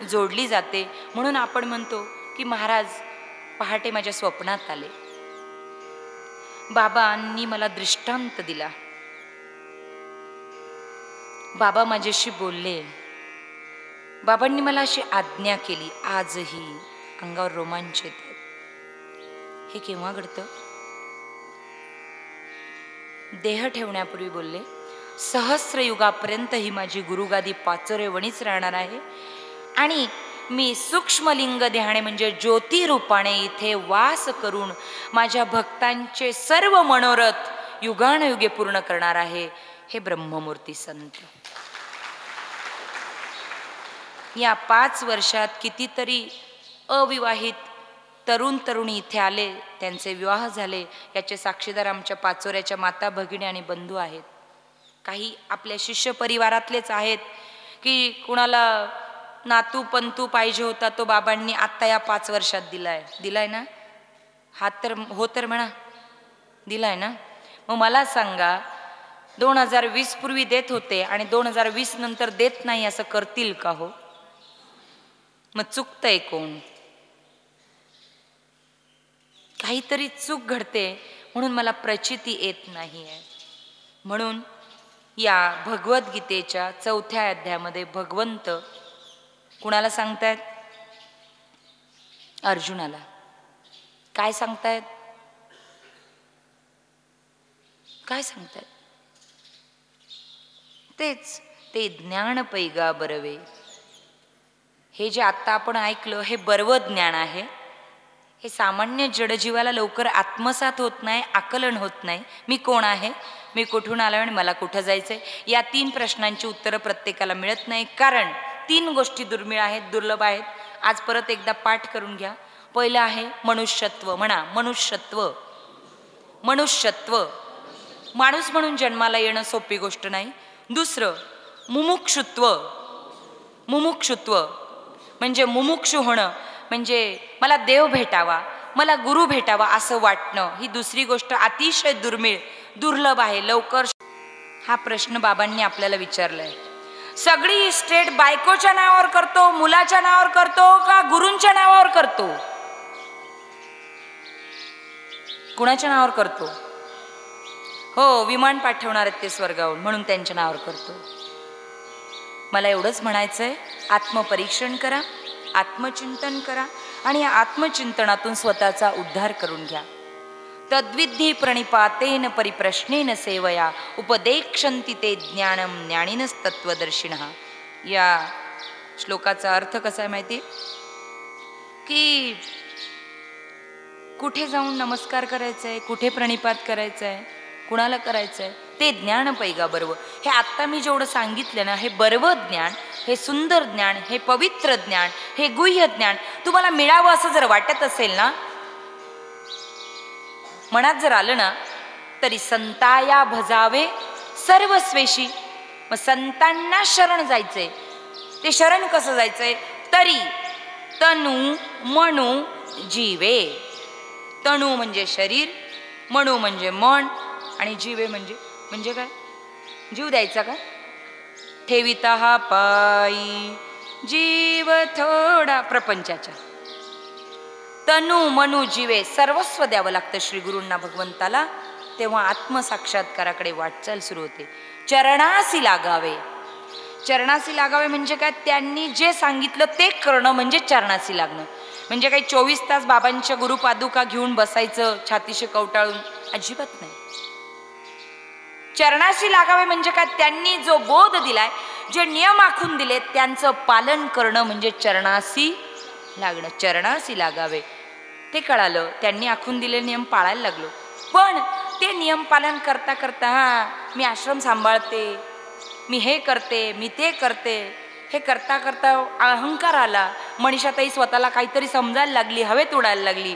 जोडली जाते. म्हणून आपण म्हणतो की महाराज पहाटे माझ्या स्वप्नात आले, बाबांनी मला दृष्टांत दिला, बाबा माझ्याशी बोलले, बाबांनी मला अशी आज्ञा केली. आजही अंगावर रोमांच येतात. हे केव्हा घडतं? देह ठेवण्यापूर्वी बोलले, सहस्र युगापर्यंत ही माझी गुरुगादी पाचोरेवणीच राहणार आहे आणि मी सूक्ष्मलिंग ध्याने म्हणजे ज्योती रूपाने इथे वास करून माझ्या भक्तांचे सर्व मनोरथ युगानयुगे पूर्ण करणार आहे. हे ब्रह्ममूर्ती संत. या 5 वर्षात कितीतरी अविवाहित तरुण तरुणी इथे आले, त्यांचे विवाह झाले. याचे साक्षीदार आमच्या पाचोऱ्याच्या माता भगिनी आणि बंधू आहेत. काही आपल्या शिष्य परिवारातलेच आहेत की कुणाला नातू पंतू पाहिजे होता, तो बाबांनी आत्ता या 5 वर्षात दिलाय. दिलाय ना? हात तर हो तर म्हणा, दिलाय ना. मग मला सांगा, 2020 पूर्वी देत होते आणि 2020 नंतर देत नाही असं करतील का हो? मग चुकतंय कोण? काहीतरी चूक घडते, म्हणून मला प्रचिती येत नाही आहे. म्हणून या भगवद्गीतेच्या 4थ्या अध्यायामध्ये भगवंत कुणाला सांगतायत? अर्जुनाला. काय सांगतायत? काय सांगतायत? तेच ते ज्ञान पैगा बरवे. हे जे आत्ता आपण ऐकलं हे बरवं ज्ञान आहे. हे सामान्य जडजीवाला लवकर आत्मसात होत नाही, आकलन होत नाही. मी कोण आहे, मी कुठून आलो आणि मला कुठं जायचंय, या 3 प्रश्नांची उत्तरं प्रत्येकाला मिळत नाही. कारण 3 गोष्टी दुर्मिळ आहेत, दुर्लभ आहेत. आज परत एकदा पाठ करून घ्या. पहिलं आहे मनुष्यत्व. म्हणा मनुष्यत्व. मनुष्यत्व, माणूस म्हणून जन्माला येणं सोपी गोष्ट नाही. दुसरं मुमुक्षुत्व. मुमुक्षुत्व म्हणजे मुमुक्षु होणं, म्हणजे मला देव भेटावा, मला गुरु भेटावा असं वाटणं. ही दुसरी गोष्ट अतिशय दुर्मिळ, दुर्लभ आहे. लवकर हा प्रश्न बाबांनी आपल्याला विचारलाय. सगळी इस्टेट बायकोच्या नावावर करतो, मुलाच्या नावावर करतो का गुरूंच्या नावावर करतो? कुणाच्या नावावर करतो? हो, विमान पाठवणार आहेत ते स्वर्गाहून, म्हणून त्यांच्या नावावर करतो. मला एवढंच म्हणायचंय, आत्मपरीक्षण करा, आत्मचिंतन करा आणि या आत्मचिंतनातून स्वतःचा उद्धार करून घ्या. तद्विधी प्रणिपातेन परिप्रश्नेन सेवया उपदेक्षन्ति ते ज्ञानम ज्ञानिनस्तत्वदर्शिनः. या श्लोकाचा अर्थ कसा आहे माहिती? की कुठे जाऊन नमस्कार करायचा आहे, कुठे प्रणिपात करायचा आहे, कुणाला करायचं आहे, ते ज्ञान पैगा बर्व. हे आत्ता मी जेवढं सांगितलं ना, हे बर्व ज्ञान, हे सुंदर ज्ञान, हे पवित्र ज्ञान, हे गुह्य ज्ञान तुम्हाला मिळावं असं जर वाटत असेल ना, मनात जर आलं ना, तरी संताया भजावे सर्वस्वेशी. मग संतांना शरण जायचंय. ते शरण कसं जायचंय? तरी तनु मनु जीवे. तनु म्हणजे शरीर, मनु म्हणजे मन आणि जीवे म्हणजे काय? जीव द्यायचा का? ठेविता हा पायी जीव थोडा प्रपंचाच्या. तनु मनु जीवे सर्वस्व द्यावं लागतं श्री गुरूंना, भगवंताला. तेव्हा आत्मसाक्षात्काराकडे वाटचाल सुरू होते. चरणासी लागावे. चरणासी लागावे म्हणजे काय? त्यांनी जे सांगितलं ते करणं म्हणजे चरणासी लागणं. म्हणजे काही 24 तास बाबांच्या गुरुपादुका घेऊन बसायचं छातीशी कवटाळून, अजिबात नाही. चरणाशी लागावे म्हणजे काय? त्यांनी जो बोध दिलाय, जे नियम आखून दिले त्यांचं पालन करणं म्हणजे चरणाशी लागणं. चरणाशी लागावे ते कळालं, त्यांनी आखून दिलेले नियम पाळायला लागलो. पण ते नियम पालन करता करता मी आश्रम सांभाळते, मी हे करते, मी ते करते, हे करता करता अहंकार आला. मनीषाताई स्वतःला काहीतरी समजायला लागली, हवेत उडायला लागली.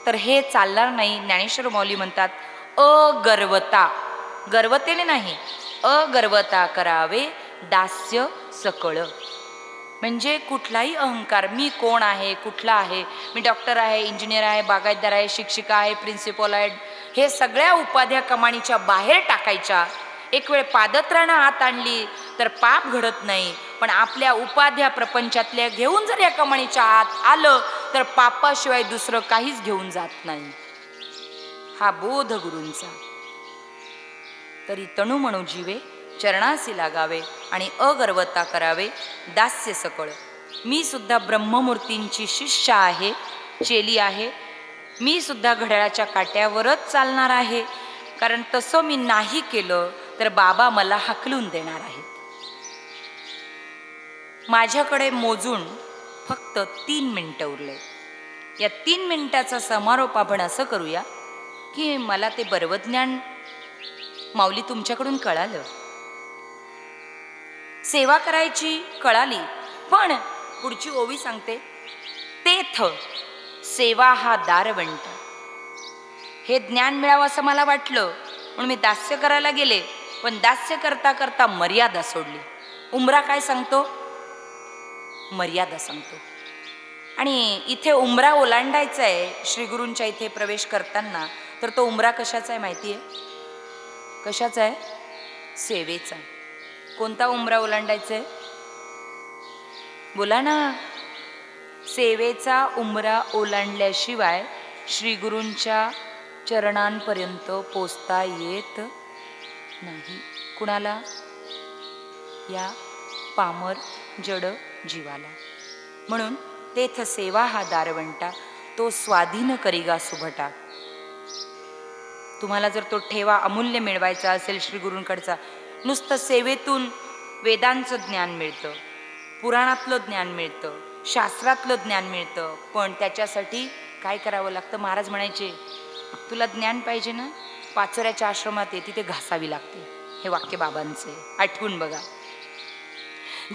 तर हे चालणार नाही. ज्ञानेश्वर माऊली म्हणतात, अगर्वता, गर्वतेने नाही, अगर्वता करावे दास्य सकळ. म्हणजे कुठलाही अहंकार, मी कोण आहे, कुठला आहे, मी डॉक्टर आहे, इंजिनियर आहे, बागायतदार आहे, शिक्षिका आहे, प्रिन्सिपल आहे, हे सगळ्या उपाध्या कमानीच्या बाहेर टाकायच्या. एक वेळ पादत्राणं आत आणली तर पाप घडत नाही, पण आपल्या उपाध्या प्रपंचातल्या घेऊन जर या कमानीच्या आत आलं तर पापाशिवाय दुसरं काहीच घेऊन जात नाही. हा बोध गुरूंचा. तरी तणू म्हणू जीवे चरणासी लागावे आणि अगर्वता करावे दास्य सकळ. मी सुद्धा ब्रह्ममूर्तींची शिष्य आहे, चेली आहे. मी सुद्धा घड्याळाच्या काट्यावरच चालणार आहे, कारण तसं मी नाही केलं तर बाबा मला हाकलून देणार आहेत. माझ्याकडे मोजून फक्त 3 मिनिटं उरले. या 3 मिनिटाचा समारोप आपण असं करूया की मला ते बर्वज्ञान माऊली तुमच्याकडून कळालं, सेवा करायची कळाली. पण पुढची ओवी सांगते, तेथ सेवा हा दारवंट. हे ज्ञान मिळावं असं मला वाटलं म्हणून मी दास्य करायला गेले, पण दास्य करता करता मर्यादा सोडली. उमरा काय सांगतो? मर्यादा सांगतो. आणि इथे उमरा ओलांडायचा आहे श्री गुरूंच्या इथे प्रवेश करताना, तर तो उमरा कशाचा आहे माहिती आहे? कशाचा आहे? सेवेचा. कोणता उमरा ओलांडायचा आहे? बोला ना. सेवेचा उमरा ओलांडल्याशिवाय श्री गुरूंच्या चरणांपर्यंत पोचता येत नाही. कुणाला? या पामर जड जीवाला. म्हणून तेथ सेवा हा दारवंटा, तो स्वाधीन करिगा सुभटा. तुम्हाला जर तो ठेवा अमूल्य मिळवायचा असेल श्री गुरूंकडचा, नुसतं सेवेतून वेदांचं ज्ञान मिळतं, पुराणातलं ज्ञान मिळतं, शास्त्रातलं ज्ञान मिळतं, पण त्याच्यासाठी काय करावं लागतं? महाराज म्हणायचे, तुला ज्ञान पाहिजे ना, पाचोऱ्याच्या आश्रमात ये, तिथे घासावी लागते. हे वाक्य बाबांचे आठवून बघा.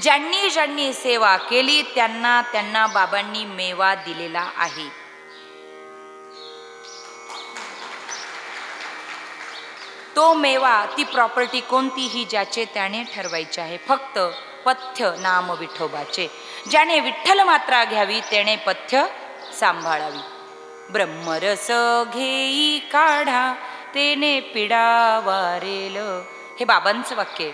ज्यांनी ज्यांनी सेवा केली त्यांना त्यांना बाबांनी मेवा दिलेला आहे. तो मेवा, ती प्रॉपर्टी कोणतीही ज्याचे त्याने ठरवायचे आहे. फक्त पथ्य नाम विठोबाचे. ज्याने विठ्ठल मात्रा घ्यावी त्याने पथ्य सांभाळावी. ब्रह्मरस घेई काढा तेने पिडा वारेल. हे बाबांचं वाक्य आहे.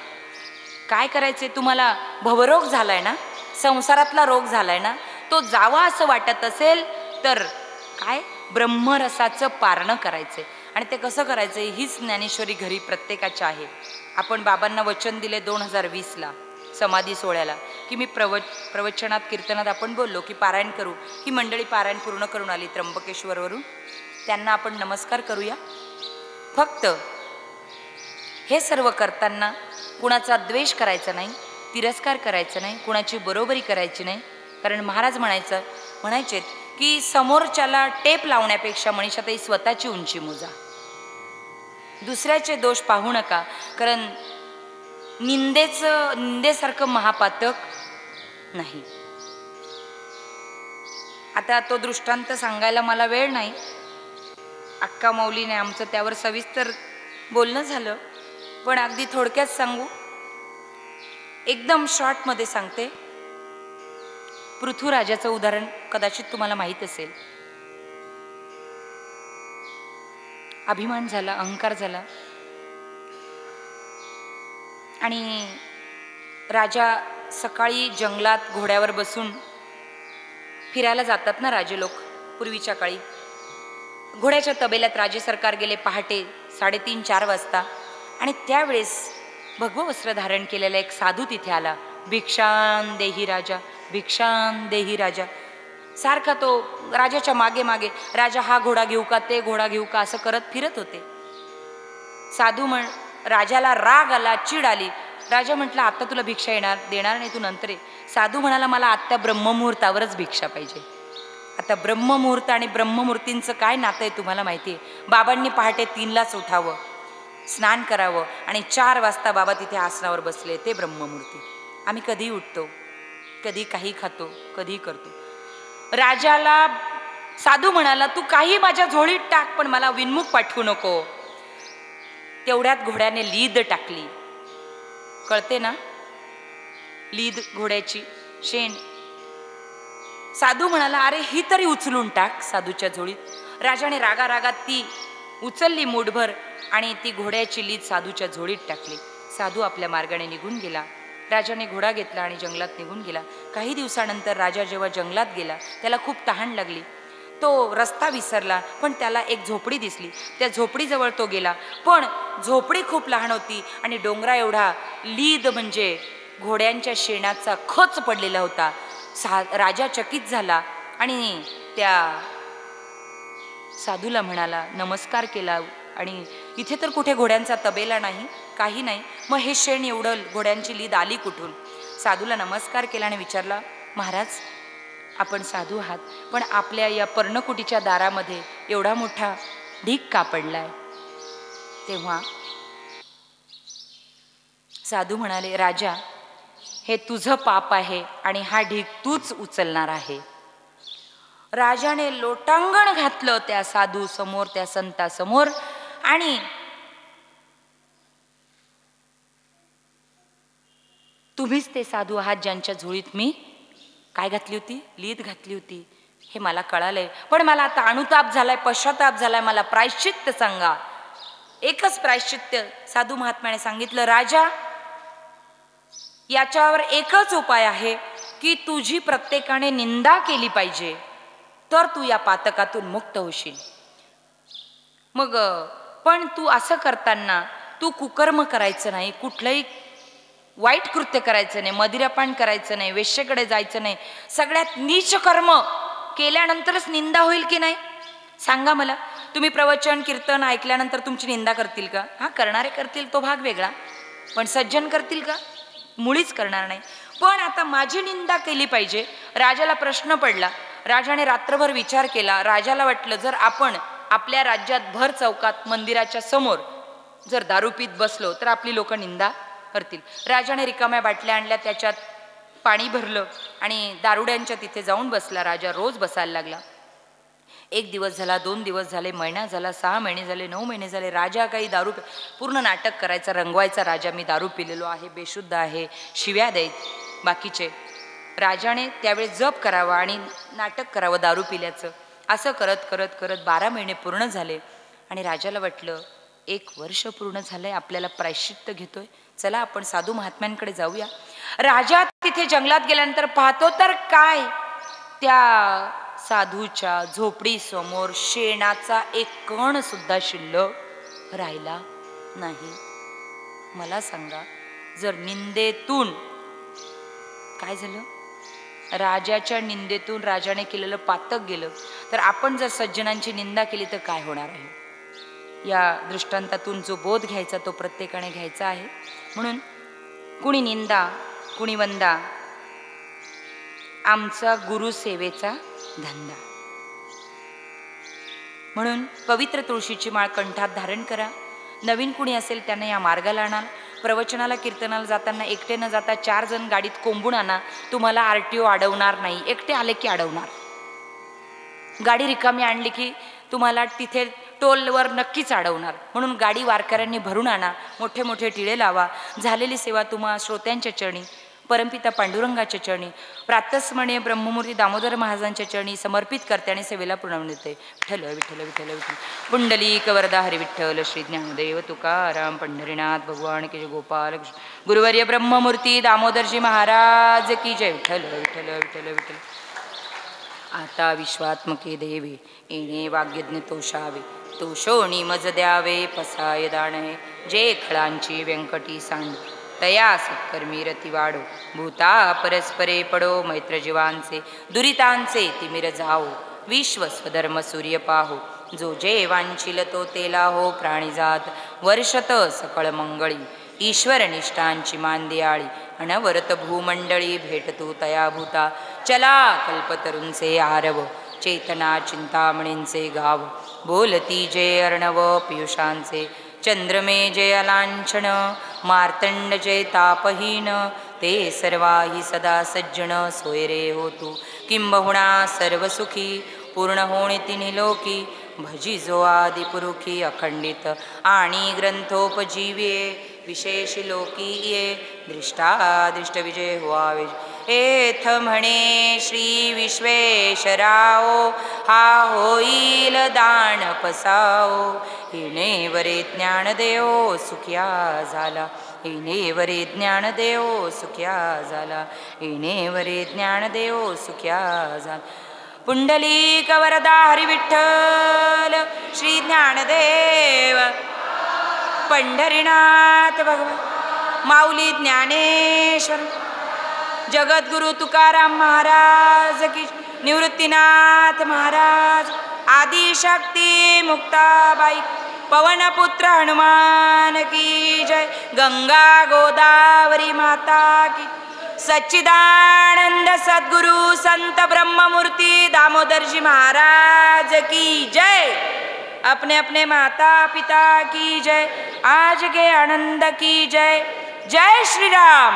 काय करायचे? तुम्हाला भवरोग झालाय ना, संसारातला रोग झालाय ना, तो जावा असं वाटत असेल तर काय ब्रह्मरसाचं पारणं करायचंय. आणि ते कसं करायचंय? हीच ज्ञानेश्वरी घरी प्रत्येकाच्या आहे. आपण बाबांना वचन दिले 2020ला समाधी सोहळ्याला की मी प्रवचनात कीर्तनात आपण बोललो की पारायण करू. ही मंडळी पारायण पूर्ण करून आली त्र्यंबकेश्वरवरून. त्यांना आपण नमस्कार करूया. फक्त हे सर्व करताना कुणाचा द्वेष करायचा नाही, तिरस्कार करायचा नाही, कुणाची बरोबरी करायची नाही. कारण महाराज म्हणायचे की समोरच्याला टेप लावण्यापेक्षा मनीषाताई स्वतःची उंची मोजा. दुसऱ्याचे दोष पाहू नका. कारण निंदेसारखं महापातक नाही. आता तो दृष्टांत सांगायला मला वेळ नाही. अक्का माऊलीने आमचं त्यावर सविस्तर बोलणं झालं, पण अगदी थोडक्यात सांगू. एकदम शॉर्टमध्ये सांगते. पृथ्वीराजाचं उदाहरण कदाचित तुम्हाला माहीत असेल. अभिमान झाला, अहंकार झाला आणि राजा सकाळी जंगलात घोड्यावर बसून फिरायला जातात ना राजे लोक पूर्वीच्या काळी. घोड्याच्या तबेल्यात राजे सरकार गेले पहाटे 3:30-4 वाजता. आणि त्यावेळेस भगवं वस्त्र धारण केलेला एक साधू तिथे आला. भिक्षान देही राजा, भिक्षान देही राजा. सारखा तो राजाच्या मागे मागे, राजा हा घोडा घेऊ का, ते घोडा घेऊ का, असं करत फिरत होते. राजाला राग आला, चीड आली. राजा म्हटला आता तुला भिक्षा देणार नाही, तू नंतर ये. साधू म्हणाला मला आत्ता ब्रह्ममुहूर्तावरच भिक्षा पाहिजे. आता ब्रह्ममुहूर्त आणि ब्रह्ममूर्तींचं काय नातं आहे तुम्हाला माहिती आहे. बाबांनी पहाटे 3लाच उठावं, स्नान करावं आणि 4 वाजता बाबा तिथे आसनावर बसले. ते ब्रह्ममूर्ती. आम्ही कधी उठतो, कधी काही खातो, कधी करतो. राजाला साधू म्हणाला तू काही माझ्या झोळीत टाक पण मला विनमुख पाठवू नको. तेवढ्यात घोड्याने लीद टाकली. कळते ना लीद, घोड्याची शेण. साधू म्हणाला अरे ही तरी उचलून टाक साधूच्या झोळीत. राजाने रागारागात ती उचलली मूठभर आणि ती घोड्याची लीद साधूच्या झोळीत टाकली. साधू आपल्या मार्गाने निघून गेला. राजाने घोडा घेतला आणि जंगलात निघून गेला. काही दिवसानंतर राजा जेव्हा जंगलात गेला त्याला खूप तहान लागली. तो रस्ता विसरला पण त्याला एक झोपडी दिसली. त्या झोपडीजवळ तो गेला पण झोपडी खूप लहान होती आणि डोंगरा एवढा लीद म्हणजे घोड्यांच्या शेणाचा खच पडलेला होता. राजा चकित झाला आणि त्या साधूला म्हणाला, नमस्कार केला आणि इथे तर कुठे घोड्यांचा तबेला नाही, काही नाही, मग हे शेण एवढं घोड्यांची लीद आली कुठून. साधूला नमस्कार केला आणि विचारला, महाराज आपण साधू आहात पण आपल्या या पर्णकुटीच्या दारामध्ये एवढा मोठा ढीग का पडलाय. तेव्हा साधू म्हणाले, राजा हे तुझं पाप आहे आणि हा ढीग तूच उचलणार आहे. राजाने लोटांगण घातलं त्या साधू समोर, त्या संतासमोर आणि तुम्हीच ते साधू आहात ज्यांच्या झोळीत मी काय घातली होती, लीद घातली होती. हे मला कळालंय पण मला आता अनुताप झालाय, पश्चाताप झालाय, मला प्रायश्चित्त सांगा. एकच प्रायश्चित्त साधू महात्म्याने सांगितलं, राजा याच्यावर एकच उपाय आहे की तुझी प्रत्येकाने निंदा केली पाहिजे तर तू या पातकातून मुक्त होशील. मग पण तू असं करताना तू कुकर्म करायचं नाही, कुठलंही वाईट कृत्य करायचं नाही, मदिरापान करायचं नाही, वेश्येकडे जायचं नाही. सगळ्यात नीच कर्म केल्यानंतरच निंदा होईल की नाही सांगा मला. तुम्ही प्रवचन कीर्तन ऐकल्यानंतर तुमची निंदा करतील का? हा, करणारे करतील तो भाग वेगळा, पण सज्जन करतील का? मुळीच करणार नाही. पण आता माझी निंदा केली पाहिजे. राजाला प्रश्न पडला. राजाने रात्रभर विचार केला. राजाला वाटलं जर आपण आपल्या राज्यात भर चौकात मंदिराच्या समोर जर दारू पीत बसलो तर आपली लोक निंदा करतील. राजाने रिकाम्या बाटल्या आणल्या, त्याच्यात पाणी भरलं आणि दारुड्यांच्या तिथे जाऊन बसला. राजा रोज बसायला लागला. 1 दिवस झाला, 2 दिवस झाले, महिना झाला, 6 महिने झाले, 9 महिने झाले, राजा काही दारू पूर्ण नाटक करायचा, रंगवायचा राजा, मी दारू पिलेलो आहे, बेशुद्ध आहे, शिव्या द्यायत बाकीचे. राजाने त्यावेळेस जप करावा आणि नाटक करावं दारू पिल्याचं. असं करत करत करत 12 महिने पूर्ण झाले आणि राजाला वाटलं 1 वर्ष पूर्ण झालंय, आपल्याला प्रायश्चित्त घेतोय, चला आपण साधू महात्म्यांकडे जाऊया. राजा तिथे जंगलात गेल्यानंतर पाहतो तर काय, त्या साधूच्या झोपडी समोर शेणाचा एक कण सुद्धा शिल्लक राहिला नाही. मला सांगा, जर निंदेतून काय झालं, राजाच्या निंदेतून राजाने केलेलं पातक गेलं, तर आपण जर सज्जनांची निंदा केली तर काय होणार आहे. या दृष्टांतातून जो बोध घ्यायचा तो प्रत्येकाने घ्यायचा आहे. म्हणून कुणी निंदा कुणी वंदा, आमचा गुरुसेवेचा धंदा. म्हणून पवित्र तुळशीची माळ कंठात धारण करा. नवीन कुणी असेल त्यांना या मार्गाला आणा. प्रवचनाला कीर्तनाला जाताना एकटे न जाता 4 जण गाडीत कोंबून आणा. तुम्हाला RTO अडवणार नाही. एकटे आले की अडवणार. गाडी रिकामी आणली की तुम्हाला तिथे टोलवर नक्कीच अडवणार. म्हणून गाडी वारकऱ्यांनी भरून आणा. मोठे मोठे टिळे लावा. झालेली सेवा तुम्हा श्रोत्यांच्या चरणी, परमपिता पांडुरंगाच्या चरणी, प्रातस्मरणीय ब्रह्ममूर्ती दामोदर महाराजांच्या चरणी समर्पित करते आणि सेवेला पूर्ण देते. विठ्ठल विठ्ठल विठ्ठल विठ्ठल. पुंडलिक वरदा हरी विठ्ठल. श्री ज्ञानदेव तुकाराम पंढरीनाथ भगवान की जय. गोपाल गुरुवर्य ब्रह्ममूर्ती दामोदरजी महाराज की जय. विठ्ठल विठ्ठल विठ्ठल विठ्ठल. आता विश्वात्मके देवे येणे वाग्यज्ञ तोषावे, तोषोणी मज द्यावे पसाय दाणे. जे खळांची व्यंकटी सांड तया सत्कर्मी रती वाढो. भूता परस्परे पडो मैत्र जीवांचे, दुरितांचे तिमिर जाओ. विश्व स्वधर्म सूर्य पाहो, जो जे वांछिल तो तेला हो. प्राणीजात वर्षत सकळ मंगळी, ईश्वर निष्ठांची मांदियाळी. अनवरत भूमंडळी भेटतू तया भूता. चला कल्पतरूंचे आरव, चेतना चिंतामणींचे गाव. बोलती जे अर्णव पियुषांचे, चंद्रमे जे अलांछन. मार्तंड जे तापहीन, ते सर्वाही सदा सज्जन. सोयरे होतू किंबहुना सर्व सुखी, पूर्ण होणे तिन्ही लोकी. भजी जो आदि पुरुखी, अखंडित आणि ग्रंथोपजीवे. विशेष लोकी ये, दृष्टादृष्ट विजय व्हावे. एथ म्हणे श्री विश्वेश्वराओ, हा होईल दान पसाओ. येणे वरे ज्ञान देव सुख्या झाला, येणे वरे ज्ञान देव सुख्या झाला, येणे वरे ज्ञान देव सुख्या झाला. पुंडलिक वरदा हरी विठ्ठल. श्री ज्ञानदेव पंढरीनाथ भगवान. माऊली ज्ञानेश्वर, जगद्गुरु तुकाराम महाराज की. निवृत्तीनाथ महाराज, आदिशक्ती मुक्ताबाई, पवनपुत्र हनुमान की जय. गंगा गोदावरी माता की. सच्चिदानंद सद्गुरु संत ब्रह्ममूर्ती दामोदरजी महाराज की जय. अपने अपने माता पिता की जय. आज के आनंद की जय. जय श्री राम.